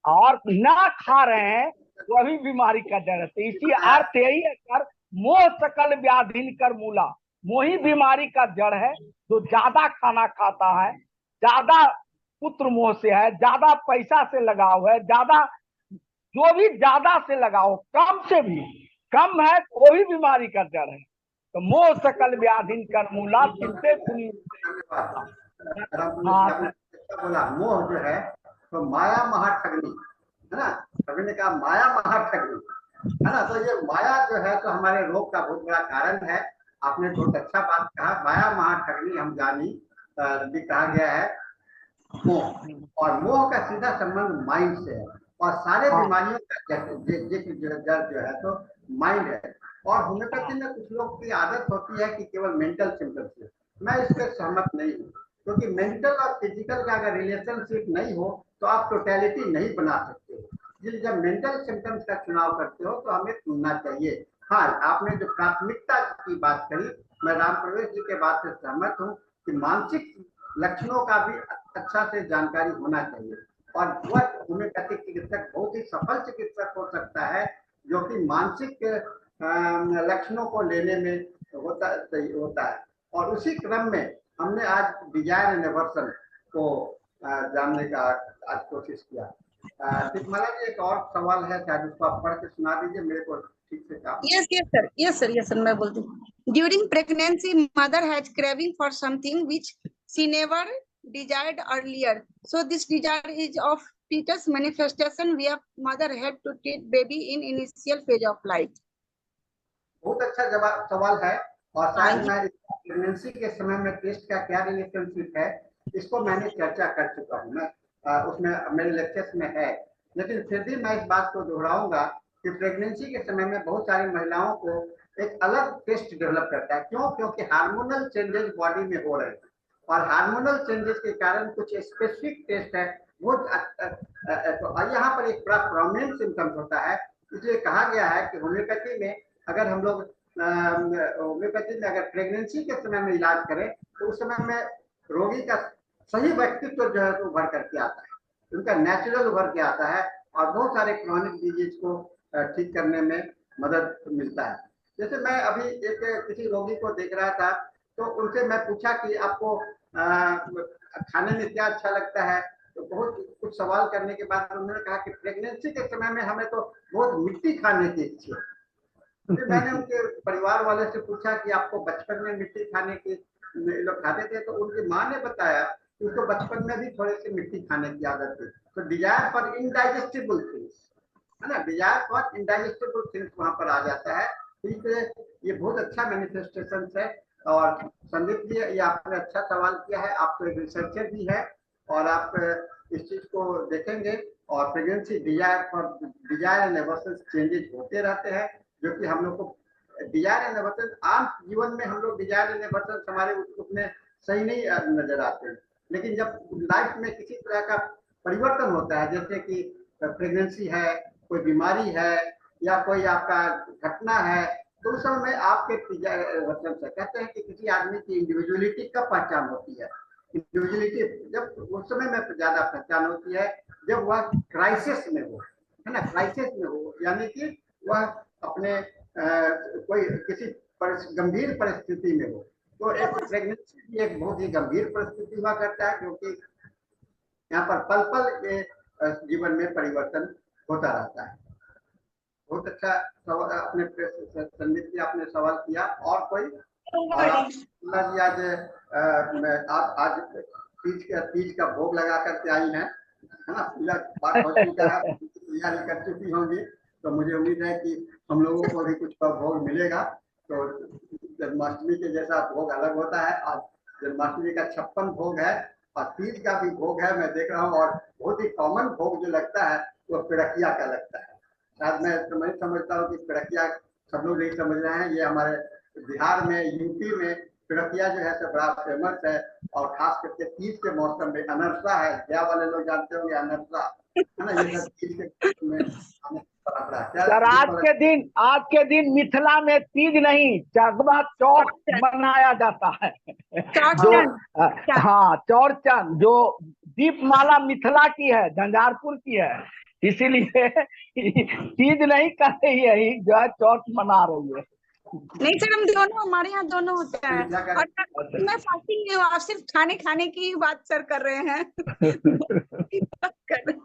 और ना खा रहे हैं वह भी बीमारी का जड़ है। तो इसी अर्थ यही है सर, मोह सकल व्याधिन कर मूला, मोही बीमारी का जड़ है। जो ज्यादा खाना खाता है, ज्यादा पुत्र मोह से है, ज्यादा पैसा से लगाव है, ज्यादा जो भी ज्यादा से लगाओ, कम से भी कम है वो भी बीमारी का जड़ है। तो मोह सकल व्याधिन कर मूला, चिंते सुनी। हाँ आपने अच्छा बोला, मोह जो है तो माया महाठगनी है ना, कभी ने कहा माया महाठगनी है ना। तो ये माया जो है तो हमारे रोग का बहुत बड़ा कारण है। आपने बहुत अच्छा बात कहा, माया महाठगनी हम जानी भी कहा गया है मोह, और मोह का सीधा संबंध माइंड से है, और सारे बीमारियों का जड़ जो है तो माइंड है। और होम्योपैथी में कुछ लोग की आदत होती है कि केवल मेंटल सिम्टम्स है, मैं इससे सहमत नहीं हूँ, क्योंकि मेंटल और फिजिकल का अगर रिलेशनशिप नहीं हो तो आप टोटलिटी नहीं बना सकते हो। इसलिए जब मेंटल सिम्टम्स का चुनाव करते हो तो हमें चुनना चाहिए। हाँ, आपने जो प्राथमिकता की बात करी, मैं राम प्रवेश जी के बात से सहमत हूँ कि मानसिक लक्षणों का भी अच्छा से जानकारी होना चाहिए, और वह होम्योपैथिक चिकित्सक बहुत ही सफल चिकित्सक हो सकता है जो कि मानसिक लक्षणों को लेने में होता है। और उसी क्रम में हमने आज डिजायर एंड एवर्सन को जानने का आज कोशिश किया। दीपमाला जी, एक और सवाल है, शायद उसको आप पढ़ के सुना दीजिए मेरे को ठीक से। Yes sir, मैं बोलती हूँ। During pregnancy, mother has craving for something which she never desired earlier. So this desire is of fetus manifestation where mother had to treat baby in initial phase of life. बहुत अच्छा जवाब सवाल है, और शायद मैं प्रेगनेंसी के समय में टेस्ट का क्या रिलेशनशिप है इसको मैंने चर्चा कर चुका हूँ, मैं उसमें मेरे लेक्चर्स में है, लेकिन फिर भी मैं इस बात को दोहराऊंगा कि प्रेगनेंसी के समय में बहुत सारी महिलाओं को एक अलग टेस्ट डेवलप करता है। क्यों? क्योंकि हार्मोनल चेंजेस बॉडी में हो रहे हैं, और हार्मोनल चेंजेस के कारण कुछ स्पेसिफिक टेस्ट है वो तो यहाँ पर एक बड़ा प्रोमिनेंट सिम्टम्स होता है। इसलिए कहा गया है कि होम्योपैथी में अगर हम लोग होम्योपैथी में अगर प्रेगनेंसी के समय में इलाज करें तो उस समय में रोगी का सही व्यक्तित्व जो है तो उभर करके आता है, उनका नेचुरल उभर के आता है, और बहुत सारे क्रॉनिक डिजीज को ठीक करने में मदद मिलता है। जैसे मैं अभी एक किसी रोगी को देख रहा था, तो उनसे मैं पूछा कि आपको खाने में क्या अच्छा लगता है, तो बहुत कुछ सवाल करने के बाद उन्होंने कहा कि प्रेगनेंसी के समय में हमें तो बहुत मिट्टी खाने की इच्छा है। फिर मैंने उनके परिवार वाले से पूछा कि आपको बचपन में मिट्टी खाने की लोग खाते थे, तो उनकी माँ ने बताया कि उसको बचपन में भी थोड़ी सी मिट्टी खाने की आदत थी। तो डिजायर फॉर इनडाइजेस्टिबल थिंग्स है ना, डिजायर फॉर इनडाइजेस्टिबल थिंग्स वहां पर आ जाता है। इसलिए ये बहुत अच्छा मैनिफेस्टेशन है। और संदीप जी, ये आपने अच्छा सवाल किया है, आप तो एक रिसर्चर भी है और आप इस चीज को देखेंगे। और pregnancy desire and aversion changes होते रहते हैं, जो कि हम लोग को डिजायर एंड एवर्सन आम जीवन में हम लोग डिजायर एंड एवर्सन हमारे उतने सही नहीं नजर आते हैं, लेकिन जब लाइफ में किसी तरह का परिवर्तन होता है, जैसे कि प्रेगनेंसी है, कोई बीमारी है, या कोई आपका घटना है, तो उस समय में आपके वचन से कहते हैं कि किसी आदमी की इंडिविजुअलिटी कब पहचान होती है। इंडिविजुअलिटी जब उस समय में ज्यादा पहचान होती है जब वह क्राइसिस में हो, है ना, क्राइसिस में हो, यानी कि वह अपने कोई किसी गंभीर परिस्थिति में हो। तो एक प्रेगनेंसी भी एक बहुत ही गंभीर परिस्थिति हुआ करता है, क्योंकि यहाँ पर पल पल के जीवन में परिवर्तन होता रहता है। बहुत अच्छा सवाल अपने संदीप जी आपने सवाल किया। और कोई? आज तीज का भोग लगा करके आई है ना, पूजा पाठ हो चुका है, तैयारी कर चुकी होंगी, तो मुझे उम्मीद है कि हम लोगों को भी कुछ भोग मिलेगा। तो जन्माष्टमी के जैसा भोग अलग होता है, आज जन्माष्टमी का 56 भोग है और तीज का भी भोग है, मैं देख रहा हूँ। और बहुत ही कॉमन भोग जो लगता है वो पिड़किया का लगता है। शायद मैं समझता हूँ कि पिड़किया सब लोग नहीं समझ रहे हैं, ये हमारे बिहार में, यूपी में पिड़किया जो है बड़ा फेमस है। और खास करके तीज के मौसम में अनरसा है, गया वाले लोग जानते होंगे अनरसा, है ना, ये सब तीज के में सर आज के दिन मिथिला में तीज नहीं, चकवा चौथ मनाया जाता है। जो हाँ, चौरचन, जो दीपमाला मिथिला की है, झंझारपुर की है, इसीलिए तीज नहीं कर रही है, जो है चौथ मना रही है। नहीं सर, हम दोनों, हमारे यहाँ दोनों होता है। क्या और करें? मैं फास्टिंग नहीं हूँ, आप सिर्फ खाने खाने की ही बात सर कर रहे हैं।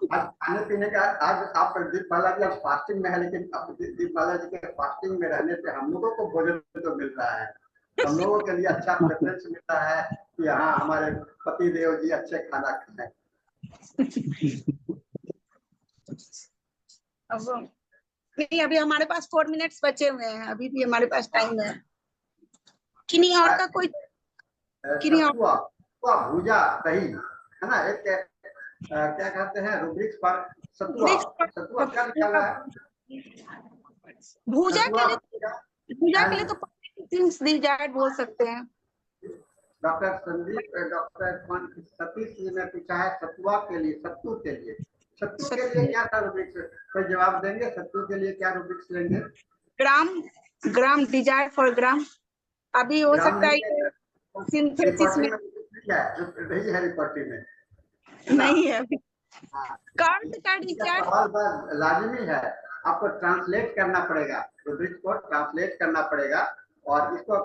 आज खाने पीने का, आज आप दीपमाला जी आप फास्टिंग में है, लेकिन आप दीपमाला जी के फास्टिंग में रहने से हम लोगों को भोजन तो मिल रहा है, हम लोगों के लिए अच्छा प्रेफरेंस मिल रहा है कि हाँ हमारे पति देव जी अच्छे खाना खाएं। अब नहीं, अभी हमारे पास 4 मिनट्स बचे हुए हैं, अभी भी हमारे पास टाइम है। किन्हीं और का कोई किन्हीं और सतुआ, सतुआ भूजा दही है ना, एक क्या कहते हैं रुब्रिक्स पर सतुआ, सतुआ क्या निकाला है? भूजा सतुआ के लिए तो थिंग्स डिजायर्ड बोल सकते हैं। डॉक्टर संदीप, डॉक्टर सतीश जी ने पूछा है सतुआ के लिए, सत्तू के लिए, सत्तू के लिए क्या था रुब्रिक्स? कोई जवाब देंगे? सत्तू के लिए क्या रुब्रिक्स लेंगे? ग्राम डिजायर फॉर ग्राम, अभी हो सकता है सिंथेसिस में नहीं है, रिपोर्टिंग में नहीं है। कार्ड का डिजायर सवाल लाजमी है, आपको ट्रांसलेट करना पड़ेगा, रुब्रिक्स को ट्रांसलेट करना पड़ेगा, और इसको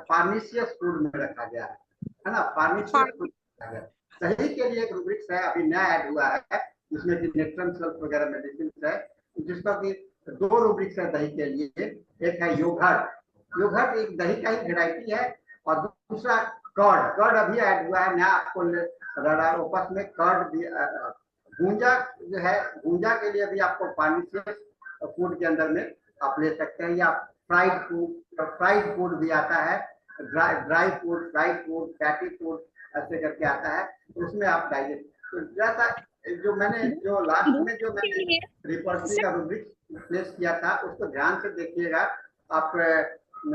फार्मेसियस फूड में रखा गया है ना, फार्मेसियस फूड रखा गया। दही के लिए एक रुब्रिक्स है, अभी नया ऐड हुआ है, जिसमें कि नेट्रम सल्फ वगैरह मेडिसिन है, जिसका कि 2 रुब्रिक्स है दही के लिए। एक है योगर्ट, योगर्ट एक दही का ही वेराइटी है, और दूसरा कर्ड अभी ऐड हुआ है नया, आपको रडारोपस में कर्ड भी। भूंजा जो है, भूंजा के लिए भी आपको फार्मेसियस फूड के अंदर में आप ले सकते हैं, या फ्राइड फूड भी आता है, ड्राई फूड, फैटी फूड ऐसे करके आता है, उसमें आप डाइजेस्ट। तो जैसा जो लास्ट में जो मैंने रिपोर्टरी का रुब्रिक प्लेस किया था, उसको ध्यान से देखिएगा, आप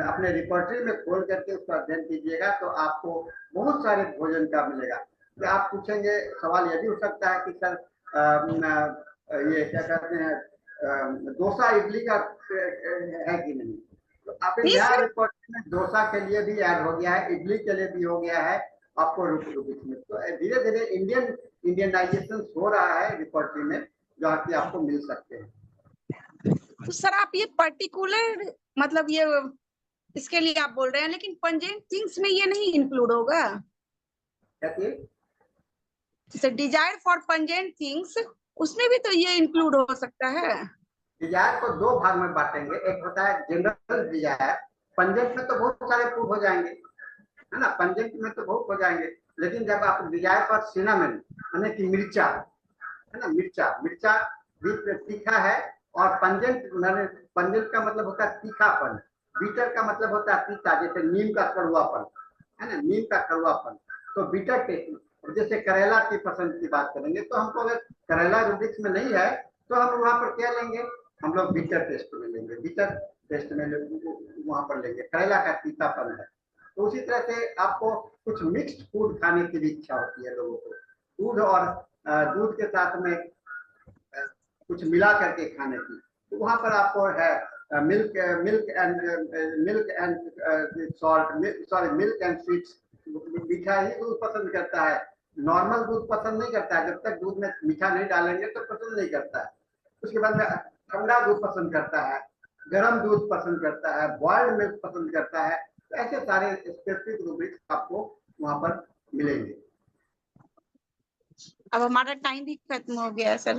अपने रिपोर्टरी में खोल करके उसको अध्ययन कीजिएगा, तो आपको बहुत सारे भोजन का मिलेगा। तो आप पूछेंगे, सवाल यह भी हो सकता है कि सर ये क्या कहते हैं डोसा इडली का है कि नहीं, तो आप नया रिपोर्ट में डोसा के लिए भी ऐड हो गया है, इडली के लिए भी हो गया है आपको रुब्रिक्स में। तो धीरे धीरे इंडियनाइजेशन हो रहा है रिपोर्टरी में, जो कि आपको मिल सकते हैं। तो सर आप ये पर्टिकुलर मतलब ये इसके लिए आप बोल रहे हैं, लेकिन पंजेंट थिंग्स में ये नहीं इंक्लूड होगा? जैसे डिजायर फॉर पंजेंट थिंग्स, उसमें भी तो ये इंक्लूड हो सकता है। डिजायर को 2 भाग में बांटेंगे, एक होता है जनरल डिजायर, पंजेंट में तो बहुत सारे फूड हो जाएंगे है ना, पंजेंट में तो बहुत हो जाएंगे, लेकिन जब आप डिजायर पर सिनामन यानी कि मिर्चा है ना, मिर्चा भी तीखा है, और पंजेंट का मतलब होता है तीखापन, बीटर का मतलब होता है तीता, जैसे नीम का कड़वापन है ना, नीम का कड़वापन, तो बीटर टेस्ट। जैसे करेला की पसंद की बात करेंगे, तो हमको अगर करेला रुब्रिक्स में नहीं है, तो हम वहां पर क्या लेंगे, हम लोग बीटर टेस्ट में लेंगे, बीटर टेस्ट में वहां पर लेंगे, करेला का तीतापन है। तो उसी तरह से आपको कुछ मिक्स्ड फूड खाने की भी इच्छा होती है लोगों को, दूध और दूध के साथ में कुछ मिला करके खाने की, तो वहां पर आपको है मिल्क एंड स्वीट्स। मीठा ही दूध पसंद करता है, नॉर्मल दूध पसंद नहीं करता है, जब तक दूध में मीठा नहीं डालेंगे तो पसंद नहीं करता है। उसके बाद में ठंडा दूध पसंद करता है, गर्म दूध पसंद करता है, बॉइल्ड मिल्क पसंद करता है। तो ऐसे सारे स्पेसिफिक रुब्रिक्स आपको वहां पर मिलेंगे। अब हमारा टाइम भी खत्म हो गया सर,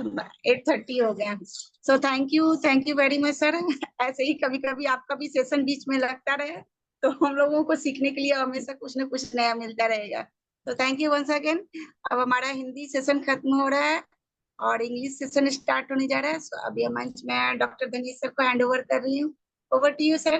8:30 हो गया। So thank you very much sir. ऐसे ही कभी कभी आपका भी सेशन बीच में लगता रहे, तो हम लोगों को सीखने के लिए हमेशा कुछ न कुछ नया मिलता रहेगा। तो थैंक यू वंस अगेन। अब हमारा हिंदी सेशन खत्म हो रहा है और इंग्लिश सेशन स्टार्ट होने जा रहा है। सो अभी मंच में डॉक्टर धनीश सर को हैंड ओवर कर रही हूँ। Over to you sir.